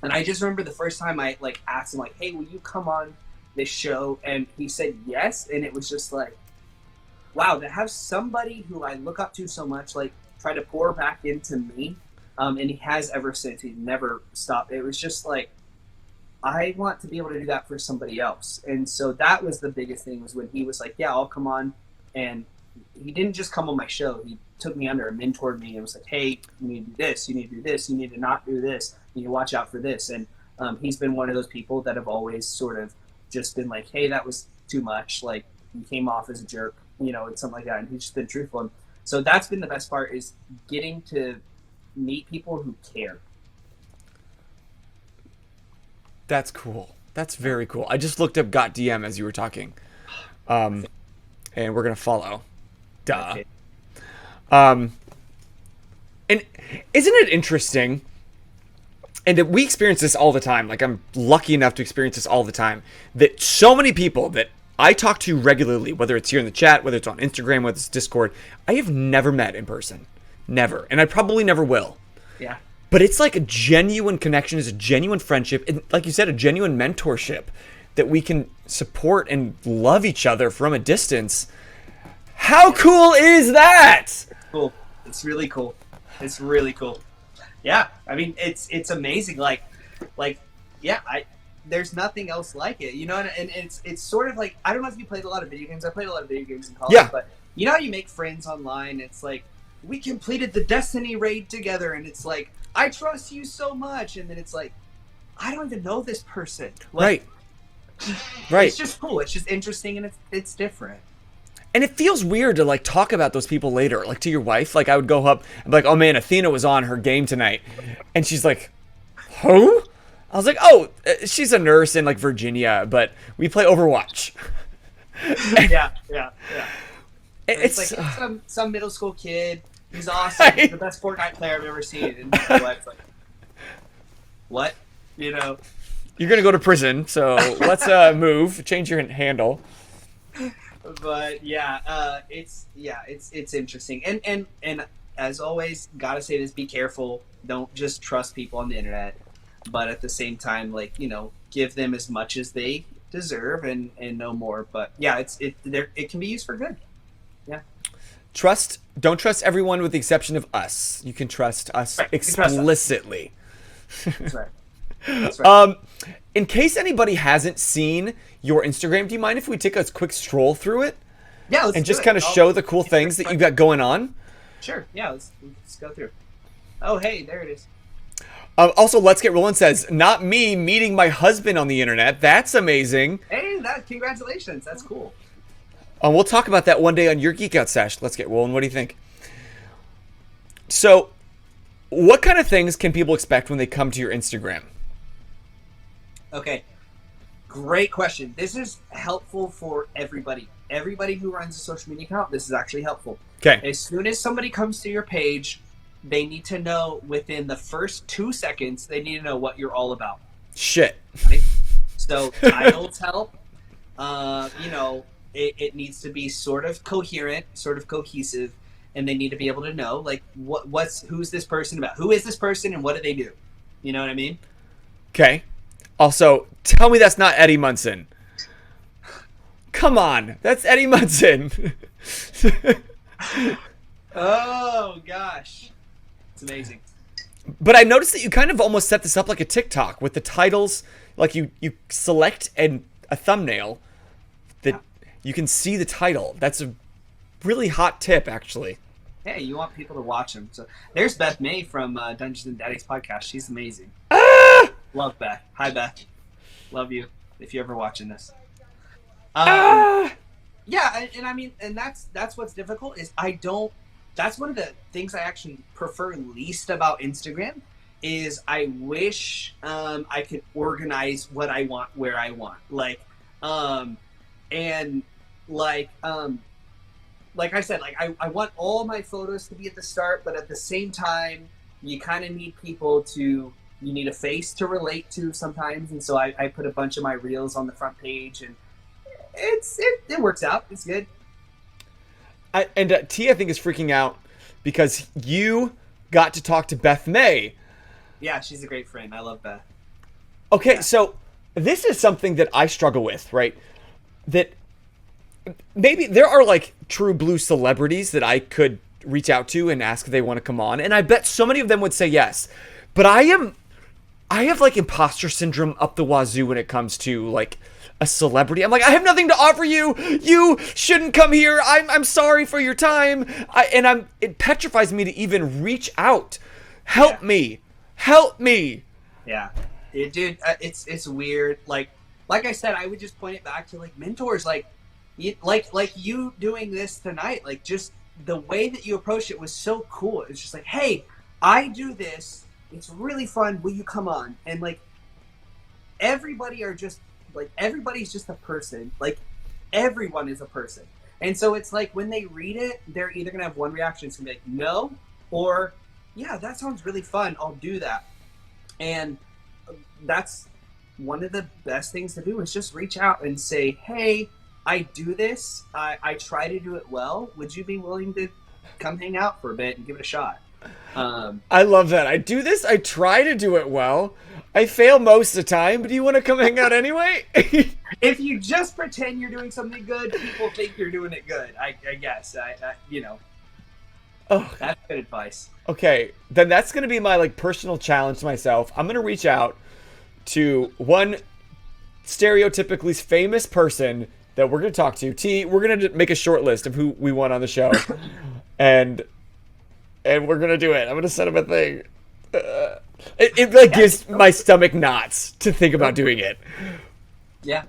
And I just remember the first time I like asked him, like, hey, will you come on this show? And he said yes, and it was just like, wow, to have somebody who I look up to so much like try to pour back into me, and he has ever since. He's never stopped. It was just like, I want to be able to do that for somebody else. And so that was the biggest thing, was when he was like, yeah, I'll come on. And he didn't just come on my show. He took me under and mentored me and was like, hey, you need to do this, you need to do this, you need to not do this, you need to watch out for this. And He's been one of those people that have always sort of just been like, hey, that was too much. Like, you came off as a jerk, and something like that. And he's just been truthful. And so that's been the best part, is getting to meet people who care. That's cool. That's very cool. I just looked up Got DM as you were talking. And we're going to follow. Duh. Okay. And isn't it interesting? And we experience this all the time. Like, I'm lucky enough to experience this all the time. That so many people that I talk to regularly, whether it's here in the chat, whether it's on Instagram, whether it's Discord, I have never met in person. Never. And I probably never will. Yeah. But it's like a genuine connection, it's a genuine friendship, and like you said, a genuine mentorship that we can support and love each other from a distance. How cool is that? Cool. It's really cool. It's really cool. Yeah. I mean, it's amazing. Like, yeah, there's nothing else like it, and it's sort of like, I don't know if you played a lot of video games. I played a lot of video games in college, yeah. But you know how you make friends online? It's like, we completed the Destiny raid together, and it's like, I trust you so much, and then it's like, I don't even know this person. Like, right. It's just cool. It's just interesting, and it's different. And it feels weird to like talk about those people later, like to your wife. Like, I would go up and be like, oh man, Athena was on her game tonight, and she's like, who? I was like, oh, she's a nurse in like Virginia, but we play Overwatch. yeah. It's like some middle school kid. He's awesome. He's the best Fortnite player I've ever seen. And my wife's like, what? You're gonna go to prison, so let's move, change your handle. But yeah, it's interesting. And as always, gotta say this: be careful. Don't just trust people on the internet. But at the same time, like, give them as much as they deserve and no more. But yeah, it can be used for good. Yeah. Don't trust everyone with the exception of us. You can trust us explicitly. That's right. That's right. In case anybody hasn't seen your Instagram, do you mind if we take a quick stroll through it? Yeah, let's and do just it. kind of show the cool things that you've got going on? Sure. Yeah, let's go through. Oh, hey, there it is. Also, Let's Get Rolling says, not me meeting my husband on the internet. That's amazing. Hey, congratulations. That's cool. We'll talk about that one day on your Geek Out Sesh. Let's Get Rolling. What do you think? So, what kind of things can people expect when they come to your Instagram? Okay. Great question. This is helpful for everybody. Everybody who runs a social media account, this is actually helpful. Okay. As soon as somebody comes to your page, they need to know within the first 2 seconds, they need to know what you're all about. Shit. Right? So titles help. It needs to be sort of coherent, sort of cohesive, and they need to be able to know, like, who's this person about? Who is this person and what do they do? You know what I mean? Okay. Also, tell me that's not Eddie Munson. Come on. That's Eddie Munson. Oh, gosh. It's amazing. But I noticed that you kind of almost set this up like a TikTok with the titles. Like, you select a thumbnail that you can see the title. That's a really hot tip, actually. Hey, you want people to watch them. So there's Beth May from Dungeons and Daddies podcast. She's amazing. Love Beth. Hi, Beth. Love you if you're ever watching this. Yeah, and I mean, and that's what's difficult is that's one of the things I actually prefer least about Instagram is I wish I could organize what I want where I want. Like I said, like I want all my photos to be at the start, but at the same time, you kind of need you need a face to relate to sometimes, and so I put a bunch of my reels on the front page, and it works out. It's good. T, I think, is freaking out because you got to talk to Beth May. Yeah, she's a great friend. I love Beth. Okay, so this is something that I struggle with, right? That maybe there are like true blue celebrities that I could reach out to and ask if they want to come on, and I bet so many of them would say yes. But I have like imposter syndrome up the wazoo when it comes to like a celebrity. I'm like, I have nothing to offer you. You shouldn't come here. I'm sorry for your time. It petrifies me to even reach out. Help me. Yeah. Dude, it's weird. Like I said, I would just point it back to like mentors, like you doing this tonight. Like just the way that you approached it was so cool. It's just like, hey, I do this. It's really fun. Will you come on? And like everybody are just like everybody's just a person. Like everyone is a person. And so it's like when they read it, they're either gonna have one reaction, it's gonna be like no, or yeah, that sounds really fun. I'll do that. And that's one of the best things to do is just reach out and say, hey, I do this. I try to do it well. Would you be willing to come hang out for a bit and give it a shot? I love that. I do this. I try to do it well. I fail most of the time, but do you want to come hang out anyway? If you just pretend you're doing something good, people think you're doing it good. I guess. Oh, that's good advice. Okay, then that's going to be my like personal challenge to myself. I'm going to reach out to one stereotypically famous person that we're going to talk to. We're going to make a short list of who we want on the show. and we're going to do it. I'm going to set up a thing. It like gives my stomach knots to think about doing it. Yeah.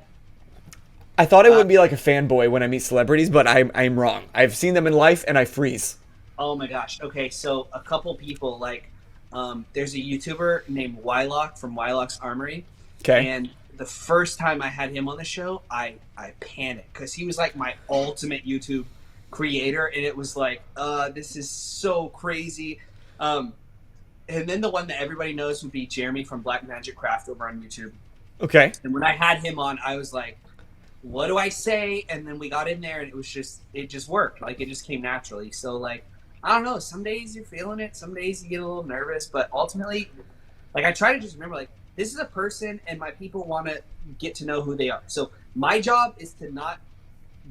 I thought I would be like a fanboy when I meet celebrities, but I'm wrong. I've seen them in life and I freeze. Oh my gosh. Okay, so a couple people like there's a YouTuber named Wylock from Wylock's Armory. Okay. And the first time I had him on the show, I panicked because he was like my ultimate YouTube creator, and it was like, this is so crazy. And then the one that everybody knows would be Jeremy from Black Magic Craft over on YouTube. Okay. And when I had him on, I was like, what do I say? And then we got in there, and it just worked. Like it just came naturally. So like, I don't know. Some days you're feeling it. Some days you get a little nervous. But ultimately, like I try to just remember, like this is a person, and my people want to get to know who they are. So my job is to not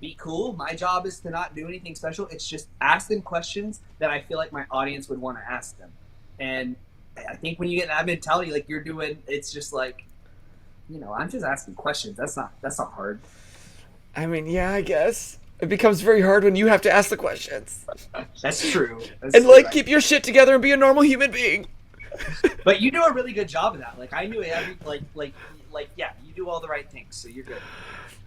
be cool. My job is to not do anything special. It's just ask them questions that I feel like my audience would want to ask them. And I think when you get that mentality, like you're doing, it's just like, I'm just asking questions. That's not hard. I mean, yeah, I guess. It becomes very hard when you have to ask the questions. That's true. Keep your shit together and be a normal human being. But you do a really good job of that. Like I knew yeah, you do all the right things, so you're good.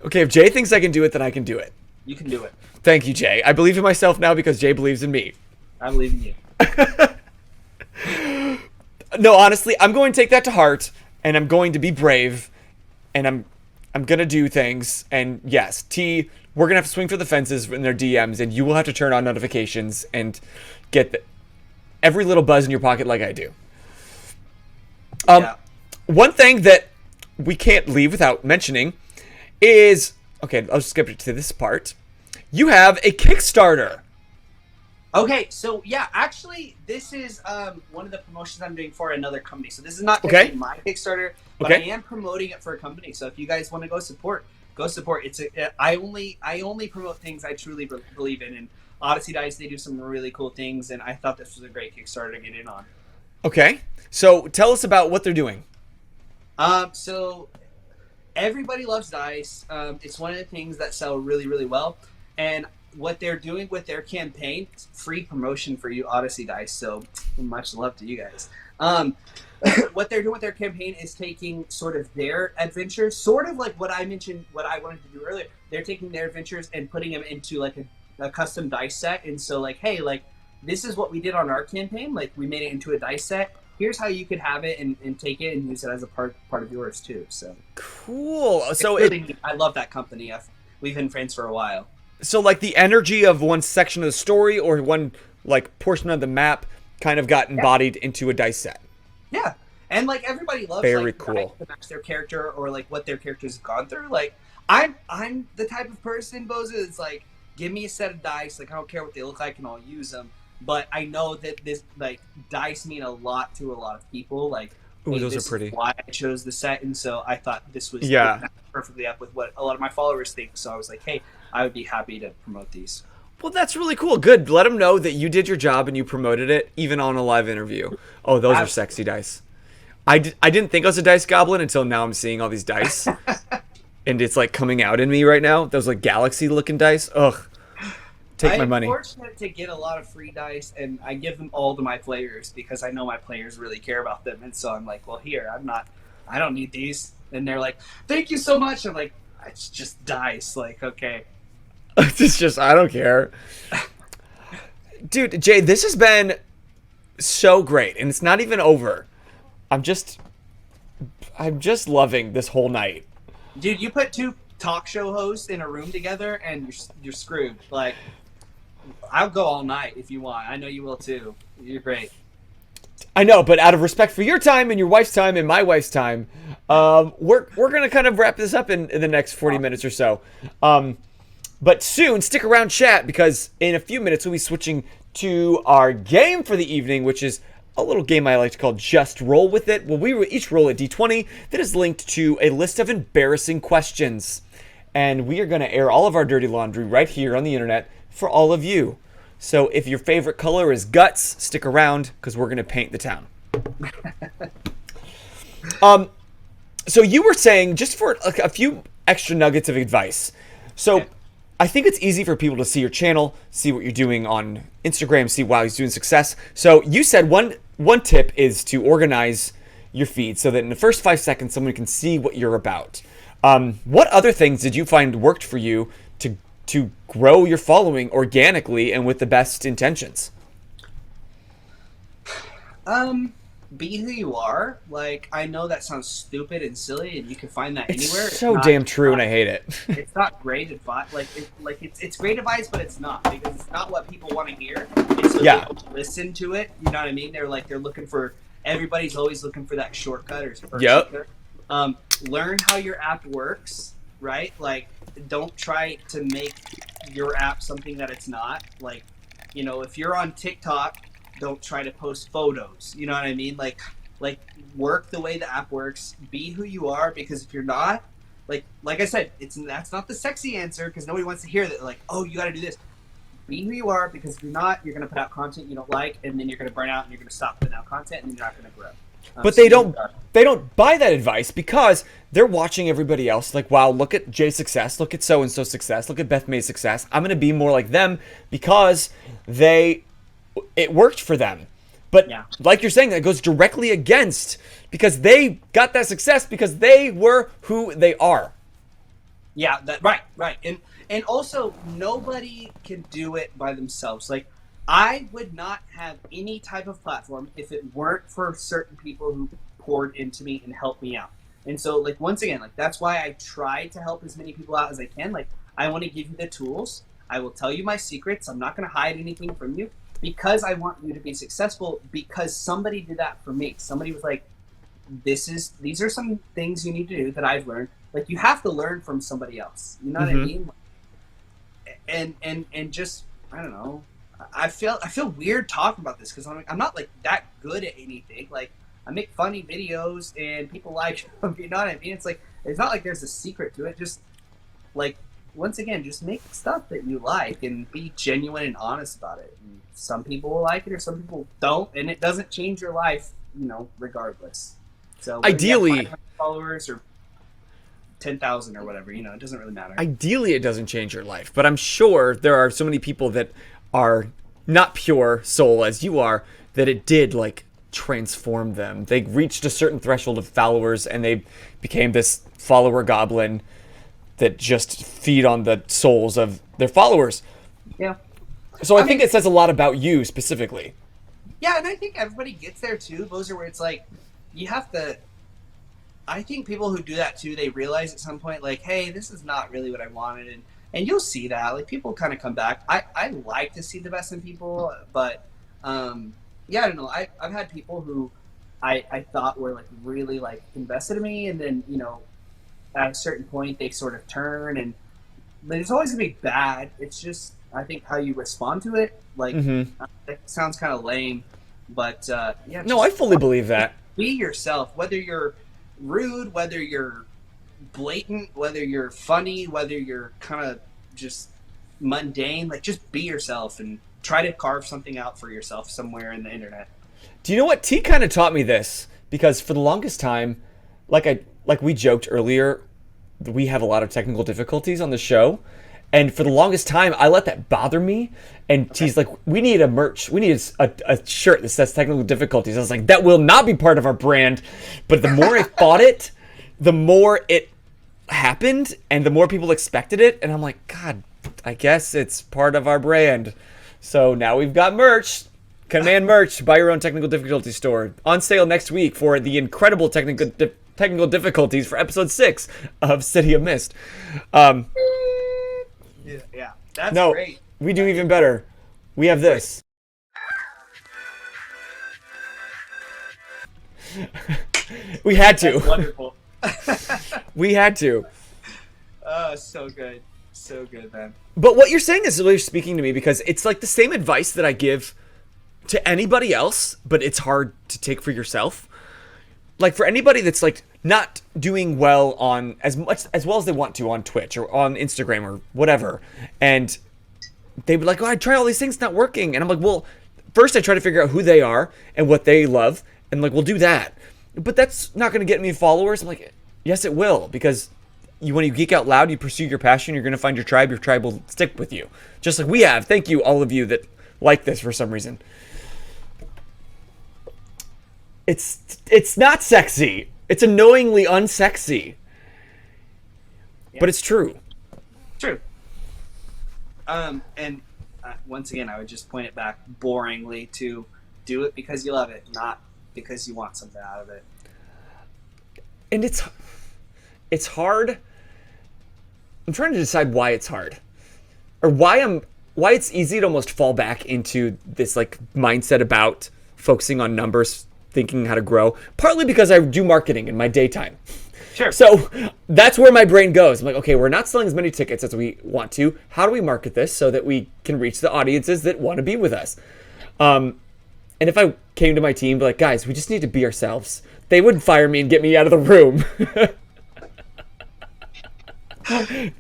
Okay, if Jay thinks I can do it, then I can do it. You can do it. Thank you, Jay. I believe in myself now because Jay believes in me. I believe in you. No, honestly, I'm going to take that to heart, and I'm going to be brave, and I'm going to do things. And yes, we're going to have to swing for the fences in their DMs, and you will have to turn on notifications and get every little buzz in your pocket like I do. Yeah. One thing that we can't leave without mentioning is, okay, I'll skip it to this part. You have a Kickstarter. Okay, so yeah, actually, this is one of the promotions I'm doing for another company. So this is not going to be my Kickstarter, but I am promoting it for a company. So if you guys want to go support. I only promote things I truly believe in. And Odyssey Dice, they do some really cool things, and I thought this was a great Kickstarter to get in on. Okay, so tell us about what they're doing. So everybody loves dice. It's one of the things that sell really, really well, and what they're doing with their campaign, free promotion for you, Odyssey Dice. So much love to you guys. What they're doing with their campaign is taking sort of their adventures, sort of like what I mentioned, what I wanted to do earlier. They're taking their adventures and putting them into like a custom dice set. And so like, hey, like this is what we did on our campaign. Like we made it into a dice set. Here's how you could have it and take it and use it as a part of yours too. So cool. So I love that company. We've been friends for a while. So like the energy of one section of the story or one like portion of the map kind of got embodied into a dice set. Yeah. And like everybody loves very like cool dice to match their character or like what their character's gone through. Like I'm the type of person, Boser, that's like, give me a set of dice. Like I don't care what they look like and I'll use them. But I know that this like dice mean a lot to a lot of people. Like, ooh, those are pretty. Is why I chose the set, and so I thought this was perfectly up with what a lot of my followers think. So I was like, hey, I would be happy to promote these. Well, that's really cool. Good. Let them know that you did your job and you promoted it, even on a live interview. Oh, those are sexy dice. I didn't think I was a dice goblin until now I'm seeing all these dice. And it's like coming out in me right now. Those like galaxy looking dice. Ugh. Take my money. I'm fortunate to get a lot of free dice, and I give them all to my players because I know my players really care about them. And so I'm like, well, here, I'm not I don't need these. And they're like, thank you so much. I'm like, it's just dice. Like, okay. It's just, I don't care. Dude, Jay, this has been so great, and it's not even over. I'm just loving this whole night. Dude, you put two talk show hosts in a room together and you're screwed. Like, I'll go all night if you want. I know you will too. You're great. I know, but out of respect for your time and your wife's time and my wife's time, we're gonna kind of wrap this up in the next 40 minutes or so. But soon, stick around, chat, because in a few minutes we'll be switching to our game for the evening, which is a little game I like to call Just Roll With It. Well, we will each roll a d20 that is linked to a list of embarrassing questions. And we are going to air all of our dirty laundry right here on the internet for all of you. So if your favorite color is guts, stick around, because we're going to paint the town. So you were saying, just for a few extra nuggets of advice. So I think it's easy for people to see your channel, see what you're doing on Instagram, see wow, he's doing success. So you said one tip is to organize your feed so that in the first 5 seconds someone can see what you're about. What other things did you find worked for you to grow your following organically and with the best intentions? Be who you are. Like, I know that sounds stupid and silly, and you can find that anywhere. It's so damn true, and I hate it. It's not great advice. It's great advice, but it's not, because it's not what people want to hear. And so they don't listen to it. You know what I mean? They're looking for. Everybody's always looking for that shortcut or shortcut. Learn how your app works. Right? Like, don't try to make your app something that it's not. Like, if you're on TikTok, don't try to post photos. You know what I mean? Like work the way the app works. Be who you are, because if you're not, like I said, that's not the sexy answer, because nobody wants to hear that. Like, oh, you got to do this. Be who you are, because if you're not, you're going to put out content you don't like, and then you're going to burn out, and you're going to stop putting out content, and then you're not going to grow. But they don't buy that advice, because they're watching everybody else. Like, wow, look at Jay's success. Look at so-and-so's success. Look at Beth May's success. I'm going to be more like them because it worked for them. But like you're saying, that goes directly against, because they got that success because they were who they are. Yeah, right. And also, nobody can do it by themselves. Like, I would not have any type of platform if it weren't for certain people who poured into me and helped me out. And so, like, once again, like, that's why I try to help as many people out as I can. Like, I want to give you the tools. I will tell you my secrets. I'm not going to hide anything from you, because I want you to be successful, because somebody did that for me. Somebody was like, these are some things you need to do that I've learned. Like, you have to learn from somebody else. You know what I mean? And just, I don't know. I feel weird talking about this, because I'm not like that good at anything. Like, I make funny videos and people like them, you know what I mean? It's like, it's not like there's a secret to it. Just, like, once again, just make stuff that you like and be genuine and honest about it. And some people will like it, or some people don't, and it doesn't change your life, regardless. So ideally, followers or 10,000 or whatever, it doesn't really matter. Ideally, it doesn't change your life, but I'm sure there are so many people that are not pure soul as you are, that it did, like, transform them. They reached a certain threshold of followers, and they became this follower goblin that just feed on the souls of their followers. Yeah. So I think it says a lot about you specifically. Yeah, and I think everybody gets there too, Boser, where it's like, you have to. I think people who do that too, they realize at some point, like, hey, this is not really what I wanted, and you'll see that. Like, people kind of come back. I like to see the best in people, but yeah, I don't know. I've had people who I thought were, like, really, like, invested in me, and then at a certain point they sort of turn, but it's always gonna be bad. It's just, I think, how you respond to it. Like, it sounds kind of lame, but yeah. No, I fully believe that. Be yourself, whether you're rude, whether you're blatant, whether you're funny, whether you're kind of just mundane. Like, just be yourself and try to carve something out for yourself somewhere in the internet. Do you know what? T kind of taught me this, because for the longest time, like we joked earlier, we have a lot of technical difficulties on the show, And for the longest time, I let that bother me. And he's like, we need a merch. We need a shirt that says technical difficulties. I was like, that will not be part of our brand. But the more I fought it, the more it happened and the more people expected it. And I'm like, God, I guess it's part of our brand. So now we've got merch. Command merch. Buy your own technical difficulty store. On sale next week for the incredible technical difficulties for episode 6 of City of Mist. Yeah, that's great. We do even better. We have this. We had to. That's wonderful. We had to. Oh, so good. So good, man. But what you're saying is really speaking to me, because it's like the same advice that I give to anybody else, but it's hard to take for yourself. Like for anybody that's like not doing well on as well as they want to on Twitch or on Instagram or whatever, and they would like, oh, I try all these things, not working. And I'm like, well, first I try to figure out who they are and what they love, and like, we'll do that. But that's not going to get me followers. I'm like, yes, it will, because when you geek out loud, you pursue your passion, you're going to find your tribe will stick with you. Just like we have. Thank you, all of you that like this for some reason. It's not sexy. It's annoyingly unsexy. Yeah. But it's true. True. And once again, I would just point it back boringly to do it because you love it, not because you want something out of it. And it's hard. I'm trying to decide why it's hard, or why it's easy to almost fall back into this like mindset about focusing on numbers, thinking how to grow. Partly because I do marketing in my daytime. Sure. So that's where my brain goes. I'm like, okay, we're not selling as many tickets as we want to. How do we market this so that we can reach the audiences that want to be with us? And if I came to my team, be like, guys, we just need to be ourselves, they would fire me and get me out of the room.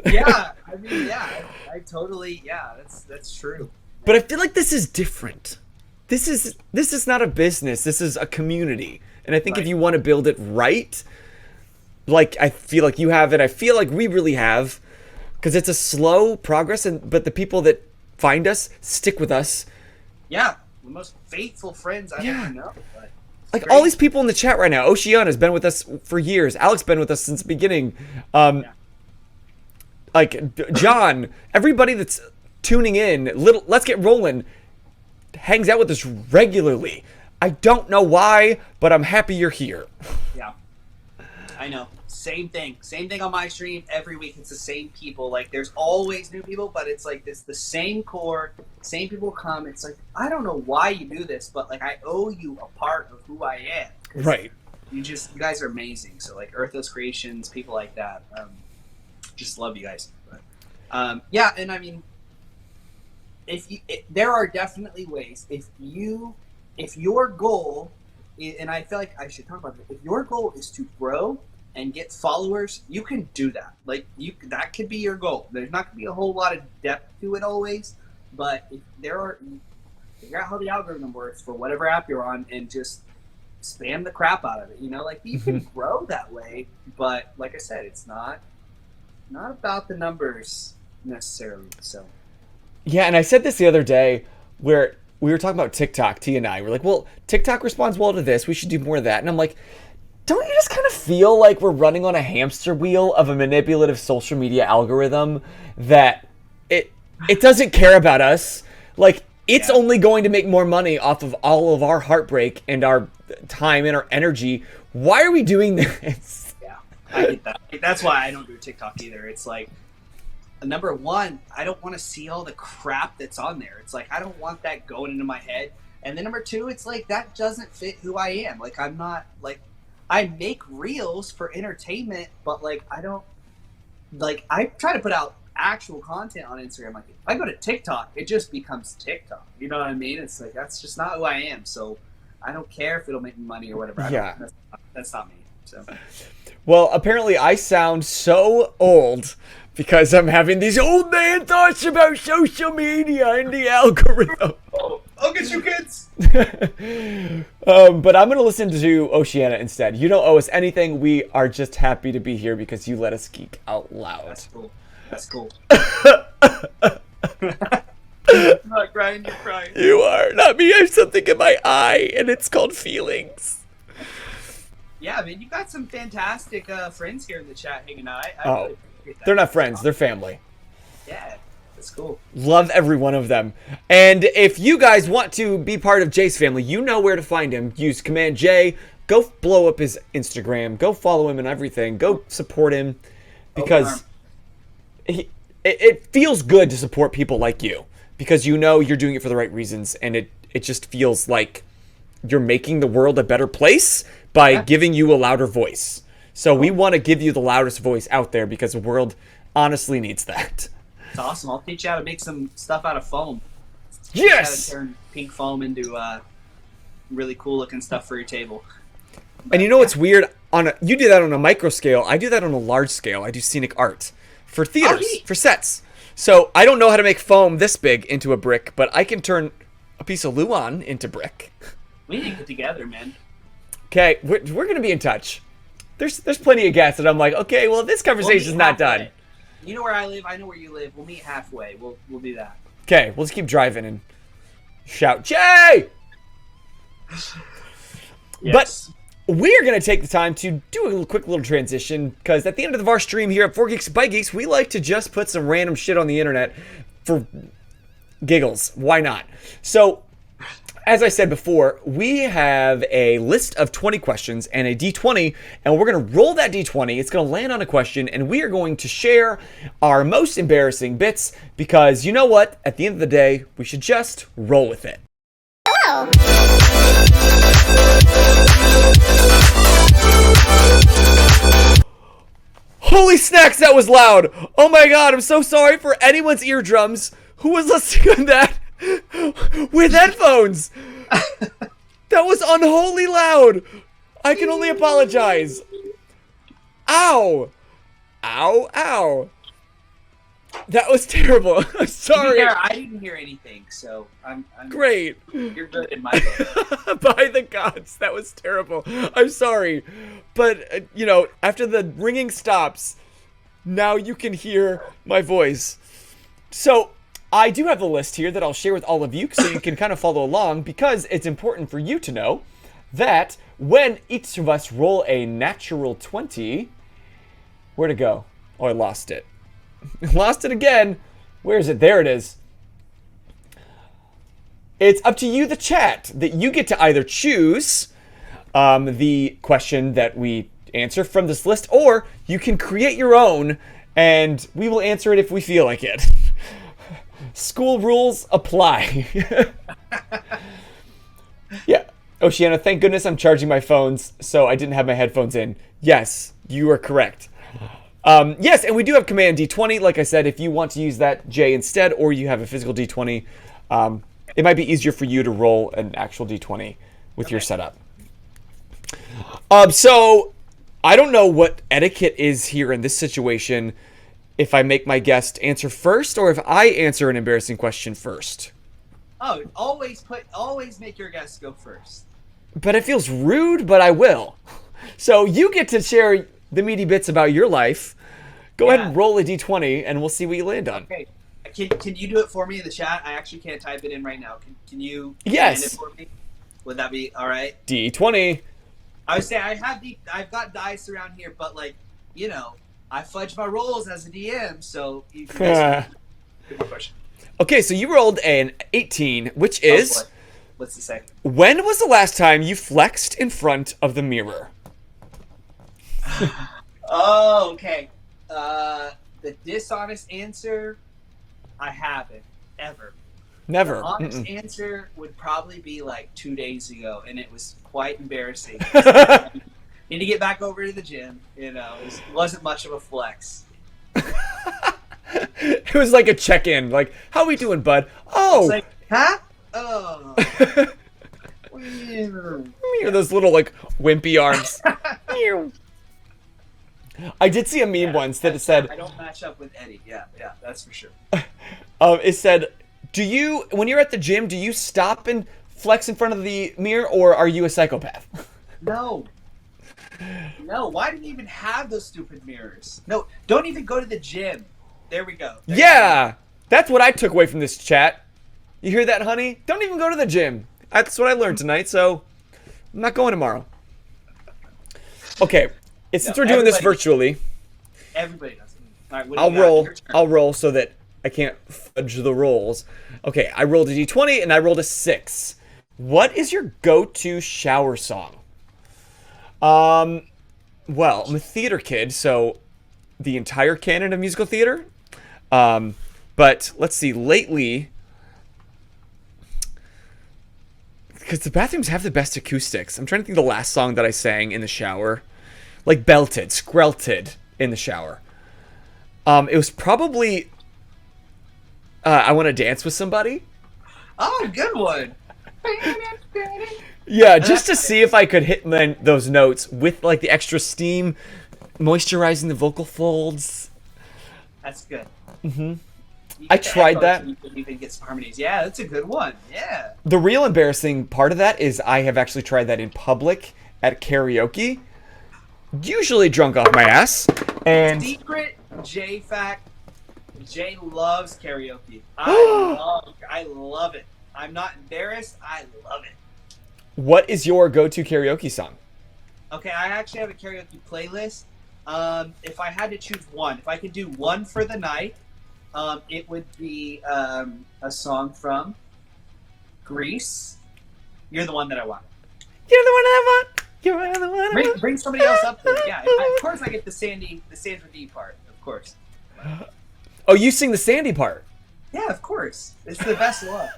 Yeah, I mean, yeah, I totally, yeah, that's true. But I feel like this is different. This is not a business. This is a community. And I think if you want to build it right, like I feel like you have it, I feel like we really have, because it's a slow progress, but the people that find us stick with us. Yeah, the most faithful friends I've ever known. Like great. All these people in the chat right now. Oceana's been with us for years. Alex been with us since the beginning. Like John, everybody that's tuning in, Let's Get Rolling, hangs out with us regularly. I don't know why, but I'm happy you're here. Yeah, I know. Same thing on my stream every week. It's the same people. Like there's always new people, but it's like the same core, same people come. It's like, I don't know why you do this, but like I owe you a part of who I am. Right. You guys are amazing. So like Earthos Creations, people like that. Just love you guys. But, yeah, and I mean, there are definitely ways. If your goal, and I feel like I should talk about this, if your goal is to grow and get followers, you can do that. Like that could be your goal. There's not gonna be a whole lot of depth to it always, but figure out how the algorithm works for whatever app you're on and just spam the crap out of it. You know, like you can grow that way, but like I said, it's not about the numbers necessarily. So yeah, and I said this the other day where we were talking about TikTok, T and I. We're like, well, TikTok responds well to this. We should do more of that. And I'm like, don't you just kind of feel like we're running on a hamster wheel of a manipulative social media algorithm that it doesn't care about us? Like, it's only going to make more money off of all of our heartbreak and our time and our energy. Why are we doing this? Yeah, I get that. That's why I don't do TikTok either. It's like, number one, I don't want to see all the crap that's on there. It's like, I don't want that going into my head. And then number two, it's like, that doesn't fit who I am. Like, I'm not, like, I make reels for entertainment, but like, I don't, like, I try to put out actual content on Instagram. Like, if I go to TikTok, it just becomes TikTok. You know what I mean? It's like, that's just not who I am. So I don't care if it'll make me money or whatever. Yeah. That's not me. So. Well, apparently I sound so old because I'm having these old man thoughts about social media and the algorithm. I'll get you kids. But I'm going to listen to Oceana instead. You don't owe us anything. We are just happy to be here because you let us geek out loud. That's cool. That's cool. I'm not crying, you're crying. You are. Not me. I have something in my eye, and it's called feelings. Yeah, man, you got some fantastic friends here in the chat hanging out. I Oh, really appreciate that. they're not friends. They're family. Yeah, that's cool. Love every one of them. And if you guys want to be part of Jay's family, you know where to find him. Use Command J. Go blow up his Instagram. Go follow him and everything. Go support him. Because it feels good to support people like you. Because you know you're doing it for the right reasons. And it just feels like you're making the world a better place by giving you a louder voice. So we want to give you the loudest voice out there because the world honestly needs that. It's awesome. I'll teach you how to make some stuff out of foam. Yes! How to turn pink foam into really cool looking stuff for your table. And you know what's weird? You do that on a micro scale. I do that on a large scale. I do scenic art for theaters, for sets. So I don't know how to make foam this big into a brick, but I can turn a piece of Luan into brick. We need to get together, man. Okay, we're going to be in touch. There's plenty of guests, and I'm like, okay, well, this conversation's not done. You know where I live. I know where you live. We'll meet halfway. We'll do that. Okay, we'll just keep driving and shout, Jay! Yes. But we are going to take the time to do a quick little transition, because at the end of our stream here at 4 Geeks by Geeks, we like to just put some random shit on the internet for giggles. Why not? So, as I said before, we have a list of 20 questions and a D20, and we're going to roll that D20. It's going to land on a question, and we are going to share our most embarrassing bits, because you know what? At the end of the day, we should just roll with it. Hello. Holy snacks, that was loud! Oh my god, I'm so sorry for anyone's eardrums who was listening to that with headphones. That was unholy loud. I can only apologize. Ow. Ow, ow. That was terrible. I'm sorry. I didn't hear anything, so I'm Great. You're good in my book. By the gods, that was terrible. I'm sorry. But, after the ringing stops, now you can hear my voice. So, I do have a list here that I'll share with all of you so you can kind of follow along, because it's important for you to know that when each of us roll a natural 20... Where'd it go? Oh, I lost it. Lost it again. Where is it? There it is. It's up to you, the chat, that you get to either choose the question that we answer from this list, or you can create your own, and we will answer it if we feel like it. School rules apply. Yeah. Oceana, thank goodness I'm charging my phones, so I didn't have my headphones in. Yes, you are correct. Yes, and we do have Command D20. Like I said, if you want to use that, Jay, instead, or you have a physical D20, it might be easier for you to roll an actual D20 with your setup. So, I don't know what etiquette is here in this situation, if I make my guest answer first, or if I answer an embarrassing question first. Oh, always make your guests go first. But it feels rude, but I will. So, you get to share the meaty bits about your life. Go ahead and roll a D20, and we'll see what you land on. Okay. Can you do it for me in the chat? I actually can't type it in right now. Can you Yes. land it for me? Would that be all right? D20. I would say I've got dice around here, but I fudge my rolls as a DM, so you can guess my question. Okay, so you rolled an 18, which is... boy. What's the second? When was the last time you flexed in front of the mirror? Oh, okay. The dishonest answer, I haven't ever. Never. The honest answer would probably be like 2 days ago, and it was quite embarrassing. Need to get back over to the gym. It wasn't much of a flex. It was like a check-in. Like, how we doing, bud? Oh. It's like, huh? Oh. Those little, wimpy arms. I did see a meme once that it said... I don't match up with Eddie. Yeah, that's for sure. It said, when you're at the gym, do you stop and flex in front of the mirror, or are you a psychopath? No, why do you even have those stupid mirrors? No, don't even go to the gym. There we go. Yeah, that's what I took away from this chat. You hear that, honey? Don't even go to the gym. That's what I learned tonight, so I'm not going tomorrow. Okay, since we're doing this virtually, everybody does it. All right, I'll roll so that I can't fudge the rolls. Okay, I rolled a d20 and I rolled a 6. What is your go-to shower song? Well, I'm a theater kid, so the entire canon of musical theater. But let's see, lately, because the bathrooms have the best acoustics. I'm trying to think of the last song that I sang in the shower. Like belted, skrelted in the shower. It was probably I Want to Dance with Somebody. Oh, good one. Yeah, just to see if I could hit those notes with like the extra steam, moisturizing the vocal folds. That's good. Mm-hmm. I tried that. You can even get some harmonies. Yeah, that's a good one. Yeah. The real embarrassing part of that is I have actually tried that in public at karaoke. Usually drunk off my ass. And secret J fact: Jay loves karaoke. I love it. I'm not embarrassed. I love it. What is your go-to karaoke song? Okay, I actually have a karaoke playlist. If I had to choose one, if I could do one for the night, it would be a song from Grease. You're the one that I want. You're the one I want. You're the one I want. Bring somebody else up there. Yeah, of course I get the Sandra D part, of course. Oh, you sing the Sandy part. Yeah, of course. It's the best one.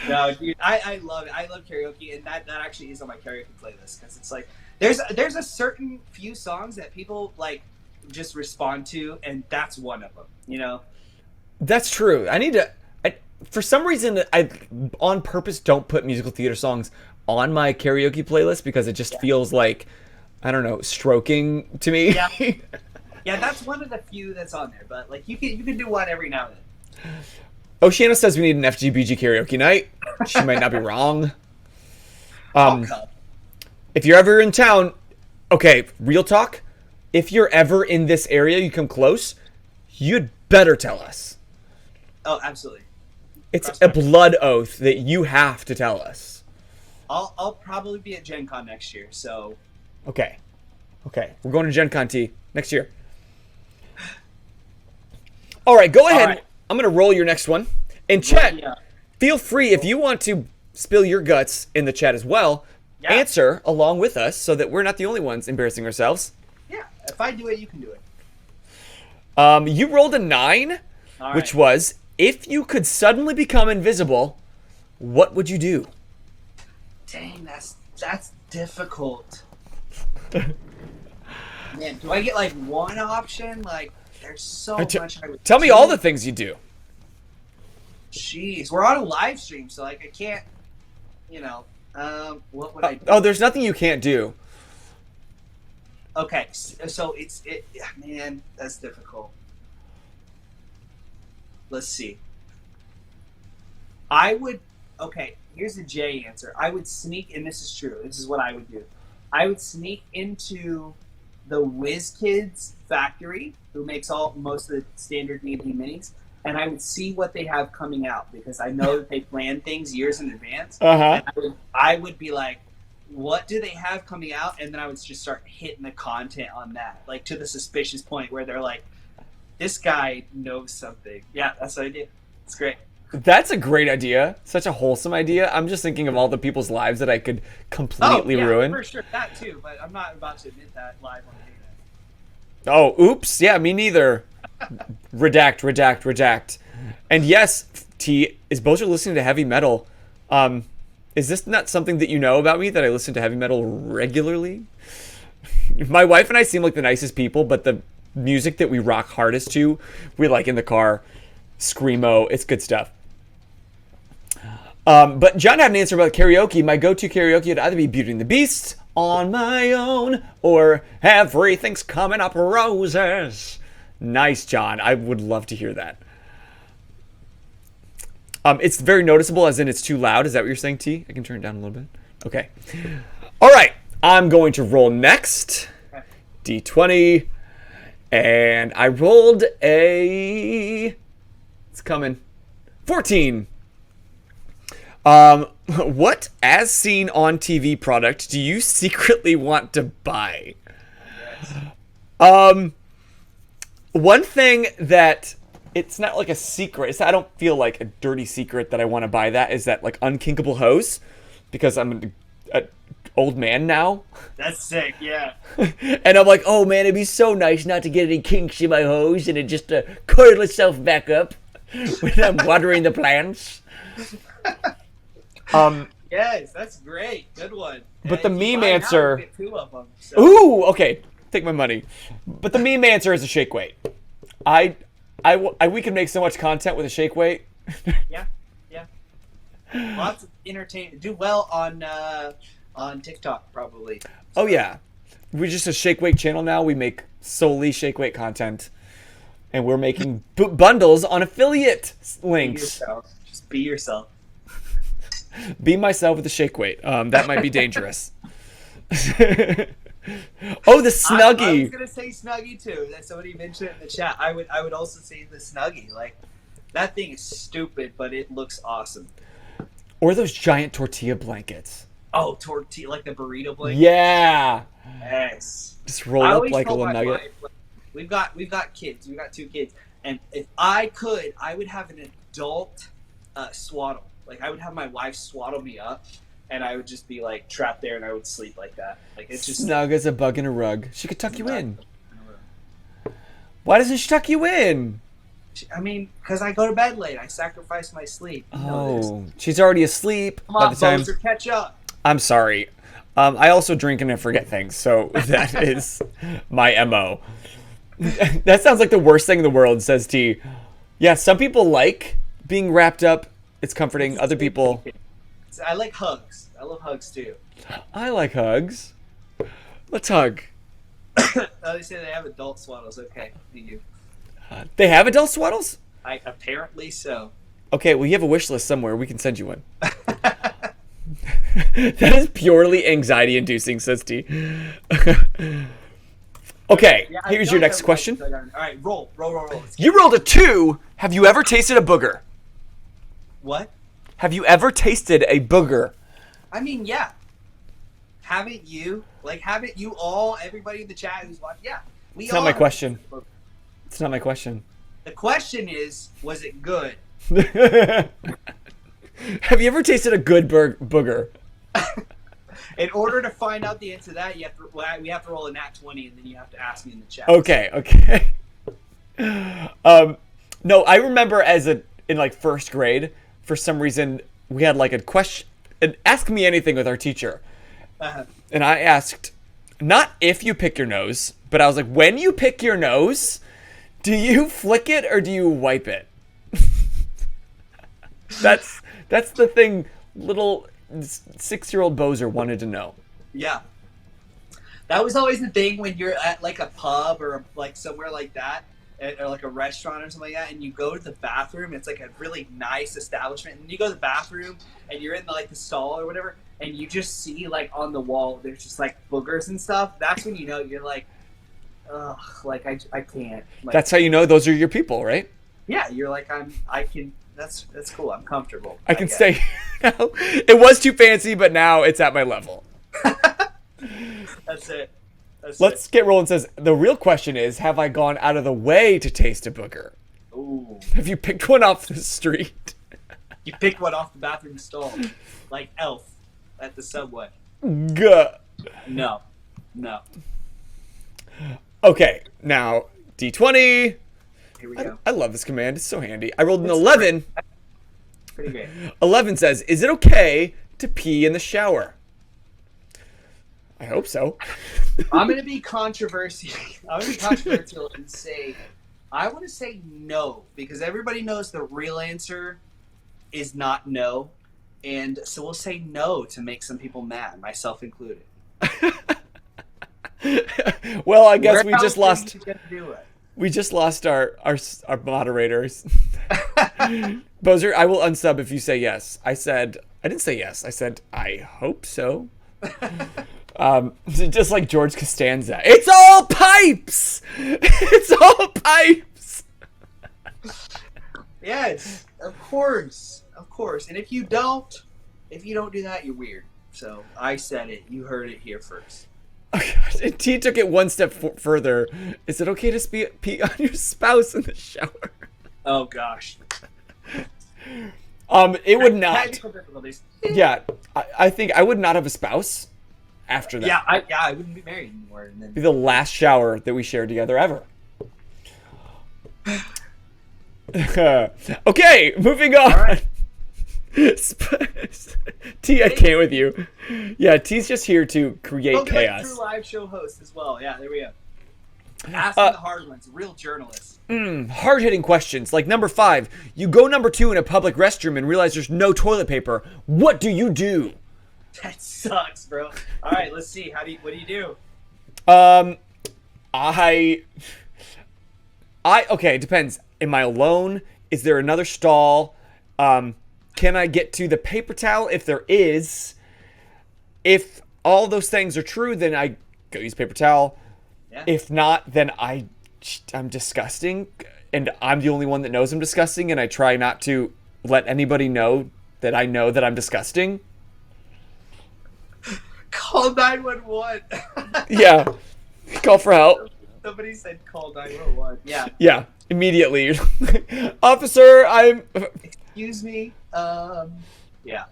No, dude, I love it. I love karaoke, and that actually is on my karaoke playlist because it's like there's a certain few songs that people like just respond to, and that's one of them. You know. That's true. For some reason, I on purpose don't put musical theater songs on my karaoke playlist because it just feels like, I don't know, stroking to me. Yeah. Yeah, that's one of the few that's on there. But like you can do one every now and then. Oceana says we need an FGBG karaoke night. She might not be wrong. If you're ever in town, okay, real talk. If you're ever in this area, you come close, you'd better tell us. Oh, absolutely. It's a blood oath that you have to tell us. I'll probably be at Gen Con next year, so. Okay. We're going to Gen Con T next year. All right, go ahead. Right. I'm going to roll your next one. And chat, feel free if you want to spill your guts in the chat as well. Yeah. Answer along with us so that we're not the only ones embarrassing ourselves. Yeah, if I do it, you can do it. You rolled a 9, which was, if you could suddenly become invisible, what would you do? Dang, that's difficult. Man, do I get like one option? Like, there's so much I would tell me all the things you do. Jeez, we're on a live stream, so like I can't, what would I do? Oh, there's nothing you can't do. Okay, so man, that's difficult. Let's see. Here's the J answer. I would sneak, and this is true, this is what I would do. I would sneak into the WizKids factory, who makes most of the standard D&D minis, and I would see what they have coming out, because I know that they plan things years in advance. And I would be like, what do they have coming out? And then I would just start hitting the content on that, like to the suspicious point where they're like, this guy knows something. Yeah, that's what I do. It's great. That's a great idea. Such a wholesome idea. I'm just thinking of all the people's lives that I could completely ruin. For sure, that too, but I'm not about to admit that live on the internet. Oh, oops. Yeah, me neither. Redact. And yes, T, is Boser listening to heavy metal? Is this not something that you know about me, that I listen to heavy metal regularly? My wife and I seem like the nicest people, but the music that we rock hardest to, we like in the car, screamo. It's good stuff. But John had an answer about karaoke. My go-to karaoke would either be Beauty and the Beast, On My Own, or Everything's Coming Up Roses. Nice, John. I would love to hear that. It's very noticeable, as in it's too loud. Is that what you're saying, T? I can turn it down a little bit. Okay. All right. I'm going to roll next. D20. And I rolled a... It's coming. 14. What as seen on TV product do you secretly want to buy? Yes. One thing that it's not like a secret. I don't feel like a dirty secret that I want to buy that is that like unkinkable hose, because I'm an old man now. That's sick, yeah. And I'm like, oh man, it'd be so nice not to get any kinks in my hose and it just coil itself back up when I'm watering the plants. Yes, that's great. Good one. But the meme answer... Get 2 of them, so. Ooh, okay. Take my money. But the meme answer is a shake weight. We can make so much content with a shake weight. Yeah. Lots of entertainment. Do well on TikTok, probably. So. Oh, yeah. We're just a shake weight channel now. We make solely shake weight content. And we're making bundles on affiliate links. Just be yourself. Be myself with a shake weight. That might be dangerous. Oh, the Snuggie. I was gonna say Snuggie too. That somebody mentioned it in the chat. I would also say the Snuggie. Like, that thing is stupid, but it looks awesome. Or those giant tortilla blankets. Oh, tortilla, like the burrito blanket. Yeah. Yes. Just roll up like a little nugget. Wife, we've got kids. We've got 2 kids, and if I could, I would have an adult swaddle. Like, I would have my wife swaddle me up, and I would just be like trapped there, and I would sleep like that. Like, it's just snug as a bug in a rug. She could tuck you in. Why doesn't she tuck you in? I mean, because I go to bed late. I sacrifice my sleep. She's already asleep. Come on, Boser, catch up. I'm sorry. I also drink and I forget things, so that is my MO. That sounds like the worst thing in the world, says T. Yeah, some people like being wrapped up. It's comforting. Other people... I like hugs. I love hugs, too. I like hugs. Let's hug. They say they have adult swaddles. Okay, thank you. They have adult swaddles? Apparently so. Okay, well, you have a wish list somewhere. We can send you one. That is purely anxiety-inducing, says T. Okay, yeah, here's your next question. All right, roll. You rolled a 2. Have you ever tasted a booger? What? Have you ever tasted a booger? I mean, yeah. Haven't you? Like, haven't you all, everybody in the chat who's watching? Yeah. It's not my question. It's not my question. The question is, was it good? Have you ever tasted a good booger? In order to find out the answer to that, we have to roll a nat 20, and then you have to ask me in the chat. Okay. No, I remember in like first grade, for some reason, we had like a question, an ask me anything with our teacher. And I asked, not if you pick your nose, but I was like, when you pick your nose, do you flick it or do you wipe it? That's the thing little 6-year-old Boser wanted to know. Yeah. That was always the thing when you're at like a pub or like somewhere like that, or like a restaurant or something like that, and you go to the bathroom. It's like a really nice establishment, and you go to the bathroom and you're in the stall or whatever, and you just see like on the wall there's just like boogers and stuff. That's when you know you're like, ugh, like I can't. Like, that's how you know those are your people, right? Yeah, you're like I can. That's cool. I'm comfortable. I can stay. It was too fancy, but now it's at my level. That's it. Let's get rolling. Says the real question is, have I gone out of the way to taste a booger? Ooh. Have you picked one off the street? You picked one off the bathroom stall, like Elf at the subway. Gah. No. Okay, now D20. Here we go. I love this command. It's so handy. I rolled an 11. Pretty great. 11 says, is it okay to pee in the shower? I hope so. I'm going to be controversial. And say, I want to say no, because everybody knows the real answer is not no. And so we'll say no to make some people mad, myself included. Well, I guess we just lost. We just lost our moderators. Boser, I will unsub if you say yes. I didn't say yes. I said, I hope so. Just like George Costanza. It's all pipes! It's all pipes. Yes, of course. And if you don't do that, you're weird. So I said it. You heard it here first. Oh gosh, and T took it one step further. Is it okay to pee on your spouse in the shower? Oh gosh. It would not. Technical difficulties. Yeah, I think I would not have a spouse after that. Yeah, I wouldn't be married anymore. And then... Be the last shower that we shared together ever. Okay, moving on. All right. T, I can't with you. Yeah, T's just here to create chaos. True live show host as well. Yeah, there we go. Asking the hard ones, real journalists. Hard-hitting questions, like number 5. You go number 2 in a public restroom and realize there's no toilet paper. What do you do? That sucks, bro. All right, let's see. What do you do? Okay, it depends. Am I alone? Is there another stall? Can I get to the paper towel if there is? If all those things are true, then I go use paper towel. Yeah. If not, then I'm disgusting, and I'm the only one that knows I'm disgusting, and I try not to let anybody know that I'm disgusting. Call 911. Yeah. Call for help. Somebody said call 911. Yeah. Yeah. Immediately. Officer, Excuse me. Yeah.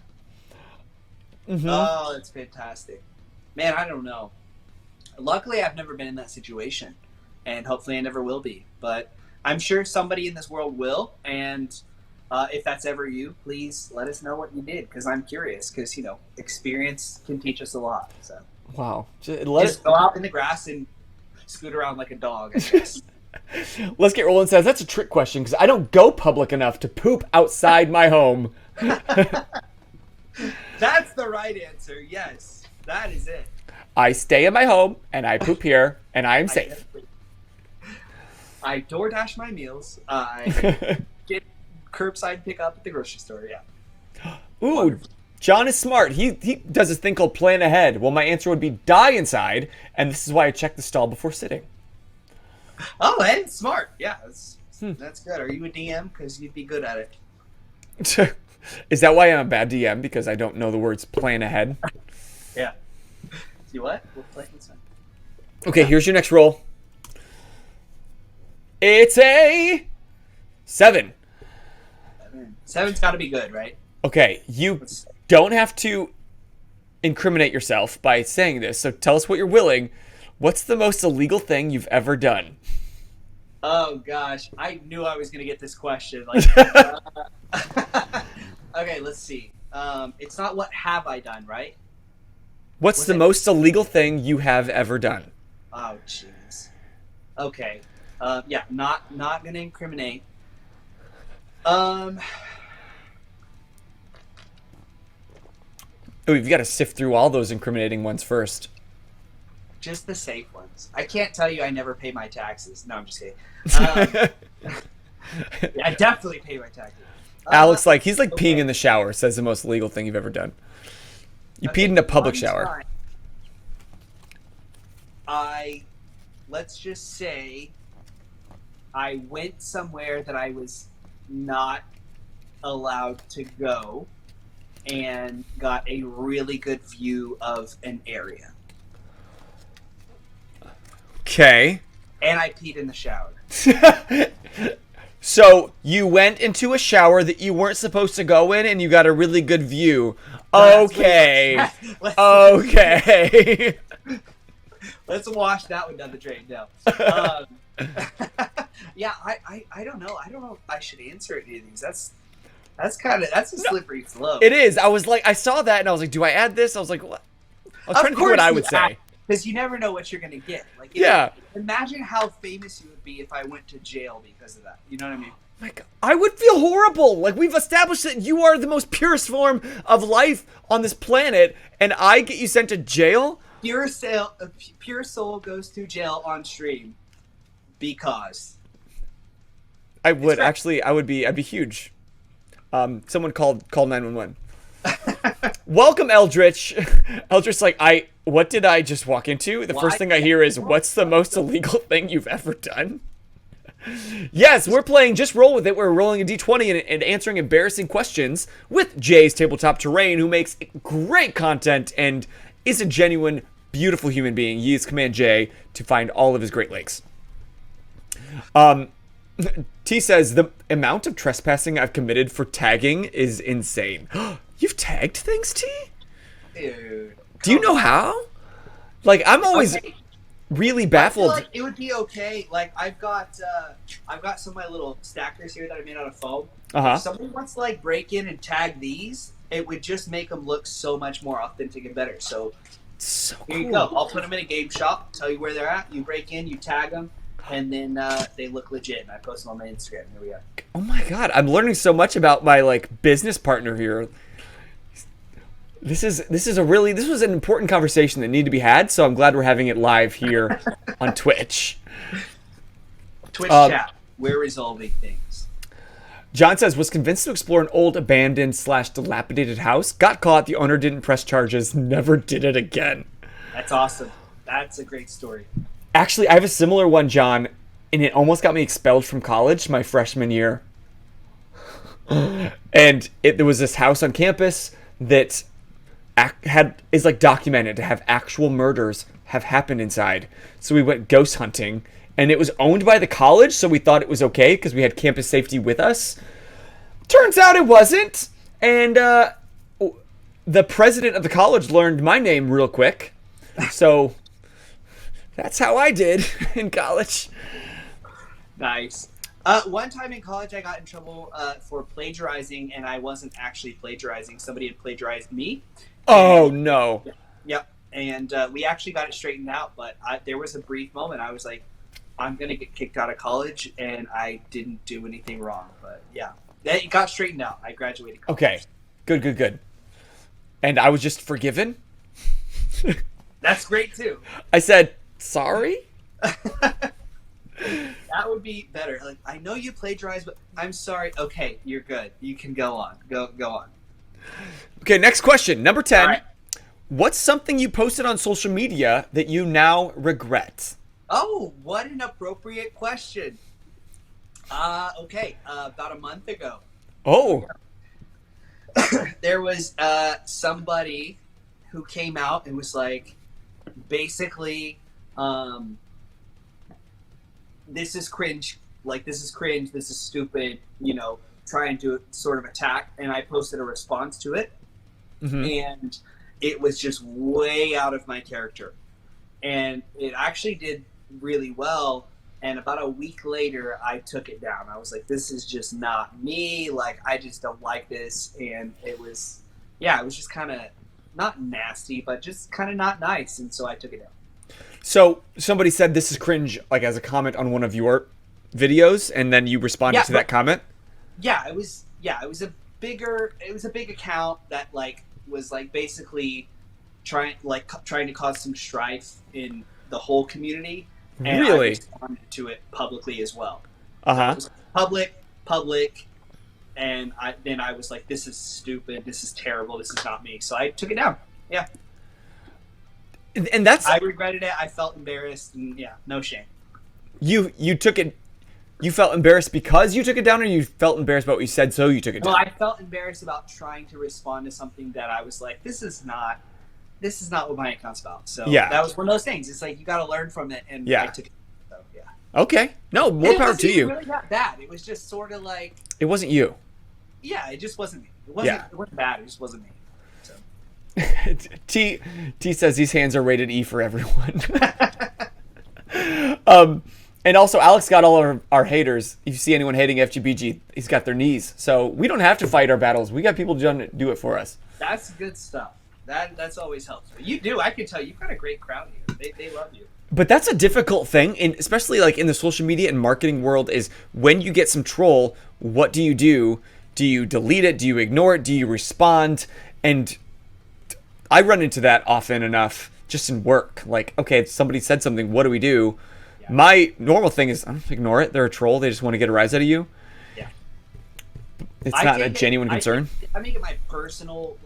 Mm-hmm. Oh, that's fantastic. Man, I don't know. Luckily, I've never been in that situation, and hopefully I never will be. But I'm sure somebody in this world will, and if that's ever you, please let us know what you did, because I'm curious, because, experience can teach us a lot. So. Wow. Just go out in the grass and scoot around like a dog, I guess. Let's Get Rolling says, that's a trick question, because I don't go public enough to poop outside my home. That's the right answer, yes. That is it. I stay in my home, and I poop here, and I am safe. I DoorDash my meals. I get curbside pickup at the grocery store, yeah. Ooh, Wonderful. John is smart. He does this thing called plan ahead. Well, my answer would be die inside, and this is why I check the stall before sitting. Oh, and smart. Yeah, that's good. Are you a DM? Because you'd be good at it. Is that why I'm a bad DM? Because I don't know the words plan ahead? Yeah. You what? We'll play this one. Okay, here's your next roll. It's a 7. 7's got to be good, right? Okay, you don't have to incriminate yourself by saying this, so tell us what you're willing. What's the most illegal thing you've ever done? Oh, gosh. I knew I was going to get this question. Okay, let's see. It's not what have I done, right? What's the most illegal thing you have ever done? Oh, jeez. Okay. Yeah, not going to incriminate. Oh, you've got to sift through all those incriminating ones first. Just the safe ones. I can't tell you I never pay my taxes. No, I'm just kidding. Yeah, I definitely pay my taxes. Alex, he's peeing in the shower, says the most illegal thing you've ever done. You peed in a public shower. Let's just say I went somewhere that I was not allowed to go and got a really good view of an area. Okay. And I peed in the shower. So you went into a shower that you weren't supposed to go in, and you got a really good view. Okay. Okay. Let's wash that one down the drain now. Yeah, I don't know. I don't know if I should answer any of these. That's a slippery slope. It is. I saw that and I was like, do I add this? I was like, what? I was trying to think what I would say. Because you never know what you're going to get. Imagine how famous you would be if I went to jail because of that. You know what I mean? My God, I would feel horrible. We've established that you are the most purest form of life on this planet, and I get you sent to jail? Pure soul goes to jail on stream because I would actually. I'd be huge. Someone call 911. Welcome, Eldritch. Eldritch's What did I just walk into? The first thing I hear is, what's the most illegal thing you've ever done? Yes, we're playing Just Roll With It. We're rolling a d20 and answering embarrassing questions with Jay's Tabletop Terrain, who makes great content and is a genuine, beautiful human being. Use Command J to find all of his Great Lakes. T says, the amount of trespassing I've committed for tagging is insane. You've tagged things, T? Dude. Do you know how? Like, I'm always really baffled. I feel like it would be okay. Like, I've got some of my little stackers here that I made out of foam. If somebody wants to like break in and tag these, it would just make them look so much more authentic and better. So here you go. I'll put them in a game shop, tell you where they're at. You break in, you tag them, and then they look legit. And I post them on my Instagram. Here we go. Oh my god, I'm learning so much about my like business partner here. This was an important conversation that needed to be had, so I'm glad we're having it live here on Twitch. Twitch chat. We're resolving things. John says, was convinced to explore an old abandoned / dilapidated house, got caught, the owner didn't press charges, never did it again. That's awesome. That's a great story. Actually, I have a similar one, John, and it almost got me expelled from college my freshman year. And there was this house on campus that is like documented to have actual murders have happened inside. So we went ghost hunting, and it was owned by the college, so we thought it was okay because we had campus safety with us. Turns out it wasn't, and the president of the college learned my name real quick. So that's how I did in college. Nice. One time in college, I got in trouble for plagiarizing, and I wasn't actually plagiarizing. Somebody had plagiarized me. Oh, no. Yep. And we actually got it straightened out, but there was a brief moment. I was like, I'm going to get kicked out of college, and I didn't do anything wrong. But yeah, it got straightened out. I graduated college. Okay. Good. And I was just forgiven? That's great, too. I said, sorry? That would be better. Like, I know you plagiarized, but I'm sorry. Okay, you're good. You can go on. Go on. Okay, next question. Number 10. Right. What's something you posted on social media that you now regret? Oh, what an appropriate question. Okay, about a month ago. Oh. There was somebody who came out and was like, basically, this is cringe. Like, this is cringe. This is stupid. Trying to sort of attack. And I posted a response to it. Mm-hmm. And it was just way out of my character. And it actually did really well. And about a week later, I took it down. I was like, this is just not me. Like, I just don't like this. And it was just kind of not nasty, but just kind of not nice. And so I took it down. So somebody said this is cringe, like as a comment on one of your videos, and then you responded to that comment? Yeah, it was a big account that like was like basically trying to cause some strife in the whole community. And really? I responded to it publicly as well. Uh-huh. So it was public, and I was like, this is stupid, this is terrible, this is not me. So I took it down. Yeah. And I regretted it. I felt embarrassed, and yeah, no shame. You took it. You felt embarrassed because you took it down, or you felt embarrassed about what you said, so you took it down? Well, I felt embarrassed about trying to respond to something that I was like, this is not what my account's about. So yeah, that was one of those things. It's like you got to learn from it, and I took it. So yeah. Okay. No, more power to you. It wasn't really that bad. It was just sort of like. It wasn't you. Yeah, it just wasn't me. It wasn't bad. It just wasn't me. T says these hands are rated E for everyone. And also, Alex got all of our haters. If you see anyone hating FGBG, he's got their knees. So we don't have to fight our battles. We got people to do it for us. That's good stuff. That's always helps. But you do. I can tell you've got a great crowd here. They love you. But that's a difficult thing, and especially like in the social media and marketing world, is when you get some troll, what do you do? Do you delete it? Do you ignore it? Do you respond? And I run into that often enough just in work. Like, okay, somebody said something. What do we do? Yeah. My normal thing is, I don't ignore it. They're a troll. They just want to get a rise out of you. Yeah. It's not a genuine concern. I make it my personal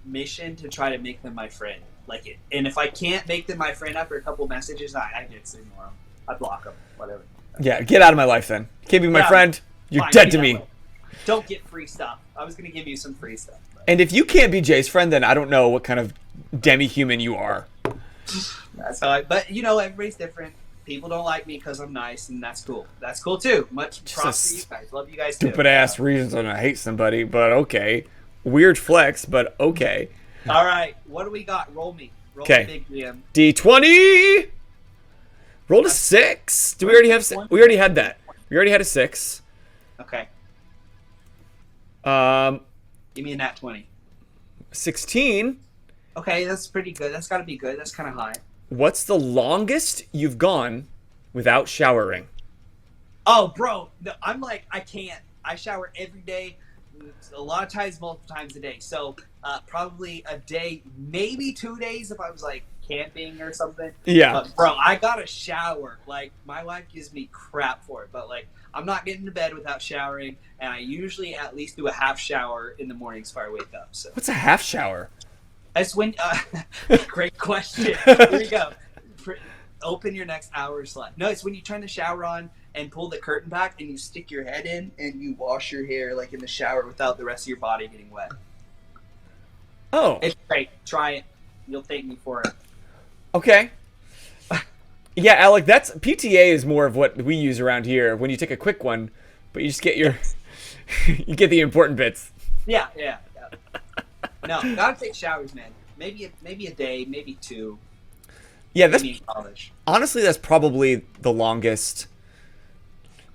mission to try to make them my friend. Like it. And if I can't make them my friend after a couple messages, I just ignore them. I block them. Whatever. Yeah, get out of my life then. Can't be my friend. You're Fine, dead to me. Don't get free stuff. I was gonna give you some free stuff. But. And if you can't be Jay's friend, then I don't know what kind of demi-human you are. That's how but everybody's different. People don't like me because I'm nice, and that's cool. That's cool too. Much props to you guys. Love you guys too. Stupid ass reasons I hate somebody, but okay. Weird flex, but okay. All right, what do we got? Roll me. Roll me, big DM. D20. Rolled a 6. Do we already have? We already had that. We already had a 6. Okay. Give me a nat 20. 16. Okay, that's pretty good. That's got to be good. That's kind of high. What's the longest you've gone without showering? Oh, bro, no, I'm like, I can't. I shower every day, a lot of times, multiple times a day. So probably a day, maybe 2 days if I was like camping or something. Yeah. But, bro, I gotta shower. Like, my wife gives me crap for it, but like, I'm not getting to bed without showering, and I usually at least do a half shower in the mornings before I wake up. So What's a half shower? that's when. Great question. Here we go. Open your next hour slot. No, it's when you turn the shower on and pull the curtain back, and you stick your head in, and you wash your hair like in the shower without the rest of your body getting wet. Oh. It's great. Try it. You'll thank me for it. Okay. Yeah, Alec, that's PTA is more of what we use around here when you take a quick one, but you just get your you get the important bits. Yeah. No, gotta take showers, man. Maybe a day, maybe 2. Yeah, that's college. Honestly, that's probably the longest.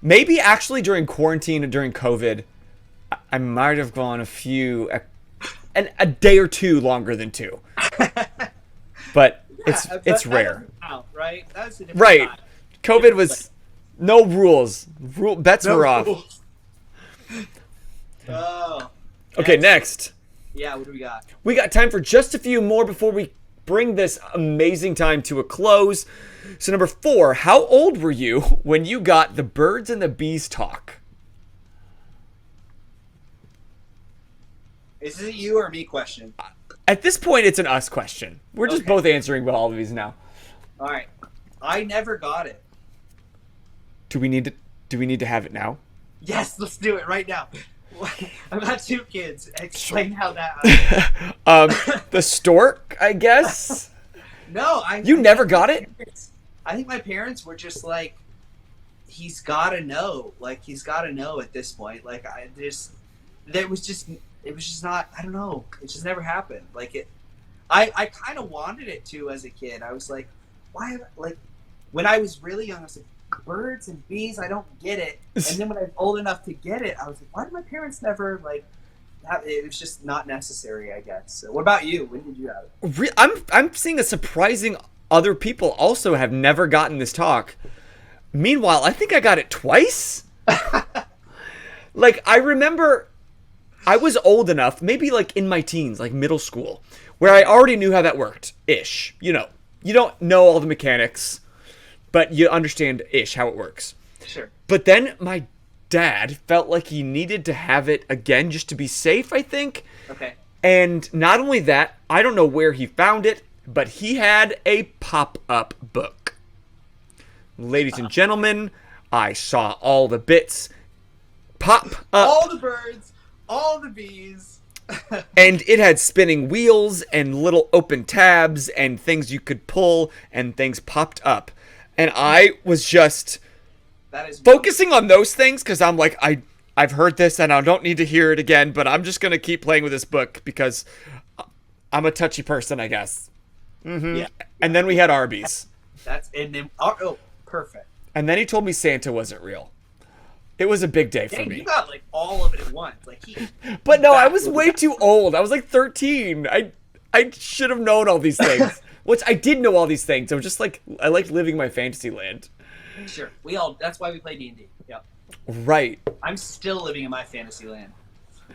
Maybe actually during quarantine and during COVID, I might have gone a few, and a day or 2 longer than 2. But it's rare. Count, right? That's a different right. time. COVID was no rules. Bets were off. Rules. Oh. Okay, next. Yeah, what do we got? We got time for just a few more before we bring this amazing time to a close. So number 4, how old were you when you got the birds and the bees talk? Is it you or me question? At this point, it's an us question. We're just both answering all of these now. All right. I never got it. Do we need to have it now? Yes, let's do it right now. I've got 2 kids. Explain how that. The stork, I guess. No, You never got it? I think my parents were just like, he's got to know. Like, he's got to know at this point. Like, it was just not. I don't know. It just never happened. Like I kind of wanted it to as a kid. I was like, why? Like, when I was really young, I was like, birds and bees, I don't get it. And then when I was old enough to get it, I was like, why did my parents never like have it? It was just not necessary, I guess. So what about you? When did you have it? I'm seeing a surprising other people also have never gotten this talk. Meanwhile, I think I got it twice. Like, I remember I was old enough, maybe like in my teens, like middle school, where I already knew how that worked ish. You don't know all the mechanics, but you understand ish how it works. Sure. But then my dad felt like he needed to have it again just to be safe, I think. Okay. And not only that, I don't know where he found it, but he had a pop-up book. Ladies and gentlemen, I saw all the bits pop up. All the birds, all the bees. And it had spinning wheels and little open tabs and things you could pull and things popped up. And I was just focusing on those things because I'm like, I've heard this and I don't need to hear it again, but I'm just going to keep playing with this book because I'm a touchy person, I guess. Mm-hmm. Yeah. And then we had Arby's. Perfect. And then he told me Santa wasn't real. It was a big day for me. You got like all of it at once. Like But no, I was way too old. I was like 13. I should have known all these things. Which I did know all these things. I was just like, I liked living my fantasy land. Sure. That's why we play D&D. Yep. Right. I'm still living in my fantasy land.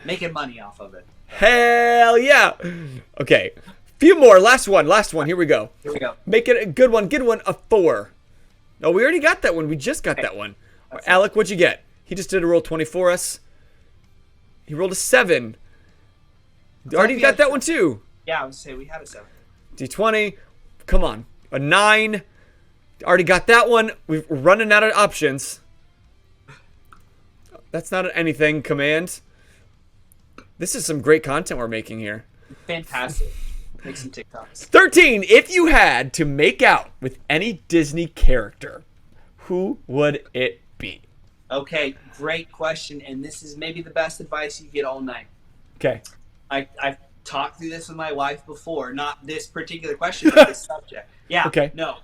Making money off of it. Hell yeah. Okay. Few more. Last one. Here we go. Make it a good one. Good one. A 4. Oh, we already got that one. We just got that one. Alec, what'd you get? He just did a roll 20 for us. He rolled a 7. Already got that one too. Yeah, I was saying we had a 7. D20. Come on. A 9. Already got that one. We're running out of options. That's not anything. Command. This is some great content we're making here. Fantastic. Make some TikToks. 13. If you had to make out with any Disney character, who would it be? Okay, great question. And this is maybe the best advice you get all night. Okay. I've talked through this with my wife before. Not this particular question, but this subject. Yeah. Okay. No.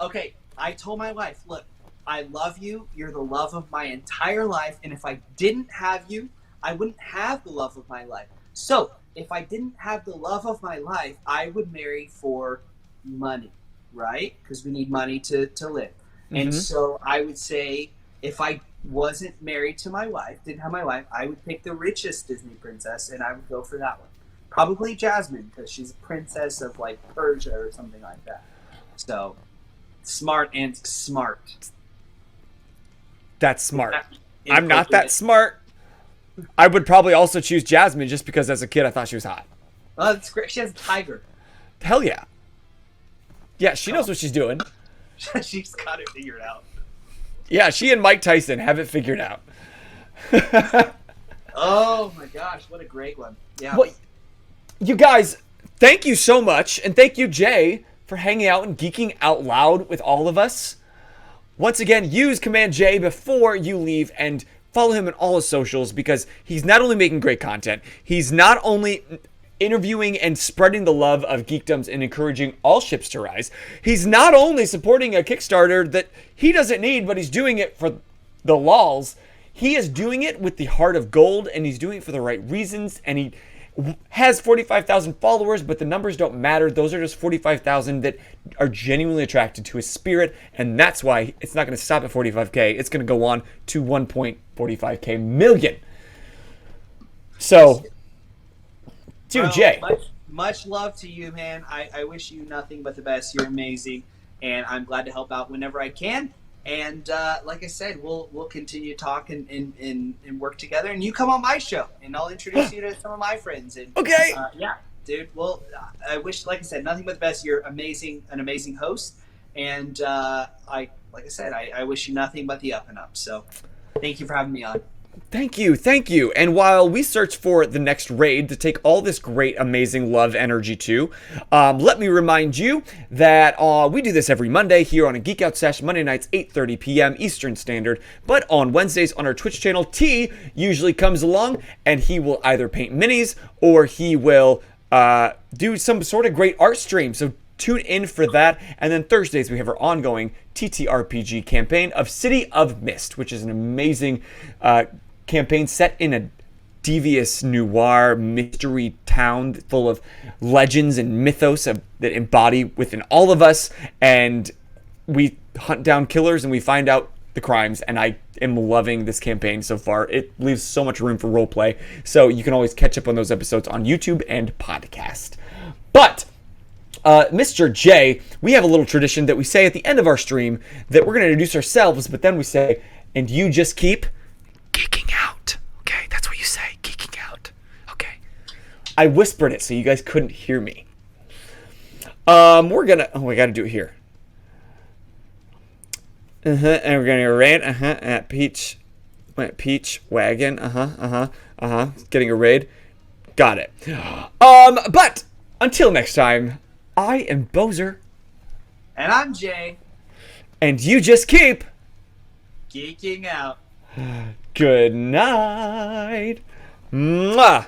Okay. I told my wife, look, I love you. You're the love of my entire life. And if I didn't have you, I wouldn't have the love of my life. So if I didn't have the love of my life, I would marry for money, right? Because we need money to live. Mm-hmm. And so I would say if I wasn't married to my wife, didn't have my wife, I would pick the richest Disney princess and I would go for that one. Probably Jasmine, because she's a princess of like Persia or something like that. So smart and smart. That's smart. I'm not that smart. I would probably also choose Jasmine just because as a kid I thought she was hot. Oh, that's great. She has a tiger. Hell yeah. Yeah, she knows what she's doing. She's got it figured out. Yeah, she and Mike Tyson have it figured out. Oh my gosh, what a great one. Yeah. Well, you guys, thank you so much. And thank you, Jay, for hanging out and geeking out loud with all of us. Once again, use Command J before you leave and follow him on all his socials because he's not only making great content, he's not only interviewing and spreading the love of geekdoms and encouraging all ships to rise, he's not only supporting a Kickstarter that he doesn't need, but he's doing it for the lols. He is doing it with the heart of gold, and he's doing it for the right reasons, and he has 45,000 followers, but the numbers don't matter. Those are just 45,000 that are genuinely attracted to his spirit, and that's why it's not going to stop at 45K. It's going to go on to 1.45K million. So, dude, Jay. Much love to you, man. I wish you nothing but the best. You're amazing, and I'm glad to help out whenever I can. And like I said, we'll continue to talk and work together. And you come on my show, and I'll introduce you to some of my friends. And, okay. Yeah, dude. Well, I wish, like I said, nothing but the best. You're amazing, an amazing host. And like I said, I wish you nothing but the up and up. So thank you for having me on. Thank you. And while we search for the next raid to take all this great, amazing love energy to, let me remind you that we do this every Monday here on a Geek Out Sesh, Monday nights, 8:30 p.m. Eastern Standard. But on Wednesdays on our Twitch channel, T usually comes along, and he will either paint minis or he will do some sort of great art stream. So tune in for that. And then Thursdays, we have our ongoing TTRPG campaign of City of Mist, which is an amazing campaign set in a devious noir mystery town full of legends and mythos that embody within all of us. And we hunt down killers and we find out the crimes. And I am loving this campaign so far. It leaves so much room for roleplay. So you can always catch up on those episodes on YouTube and podcast. But Mr. J, we have a little tradition that we say at the end of our stream that we're going to introduce ourselves, but then we say, and you just keep geeking out. Okay, that's what you say, geeking out. Okay. I whispered it so you guys couldn't hear me. We're going to, I got to do it here. And we're going to raid, at Peach Wagon, getting a raid. Got it. But until next time, I am Boser. And I'm Jay. And you just keep geeking out. Good night. Mwah.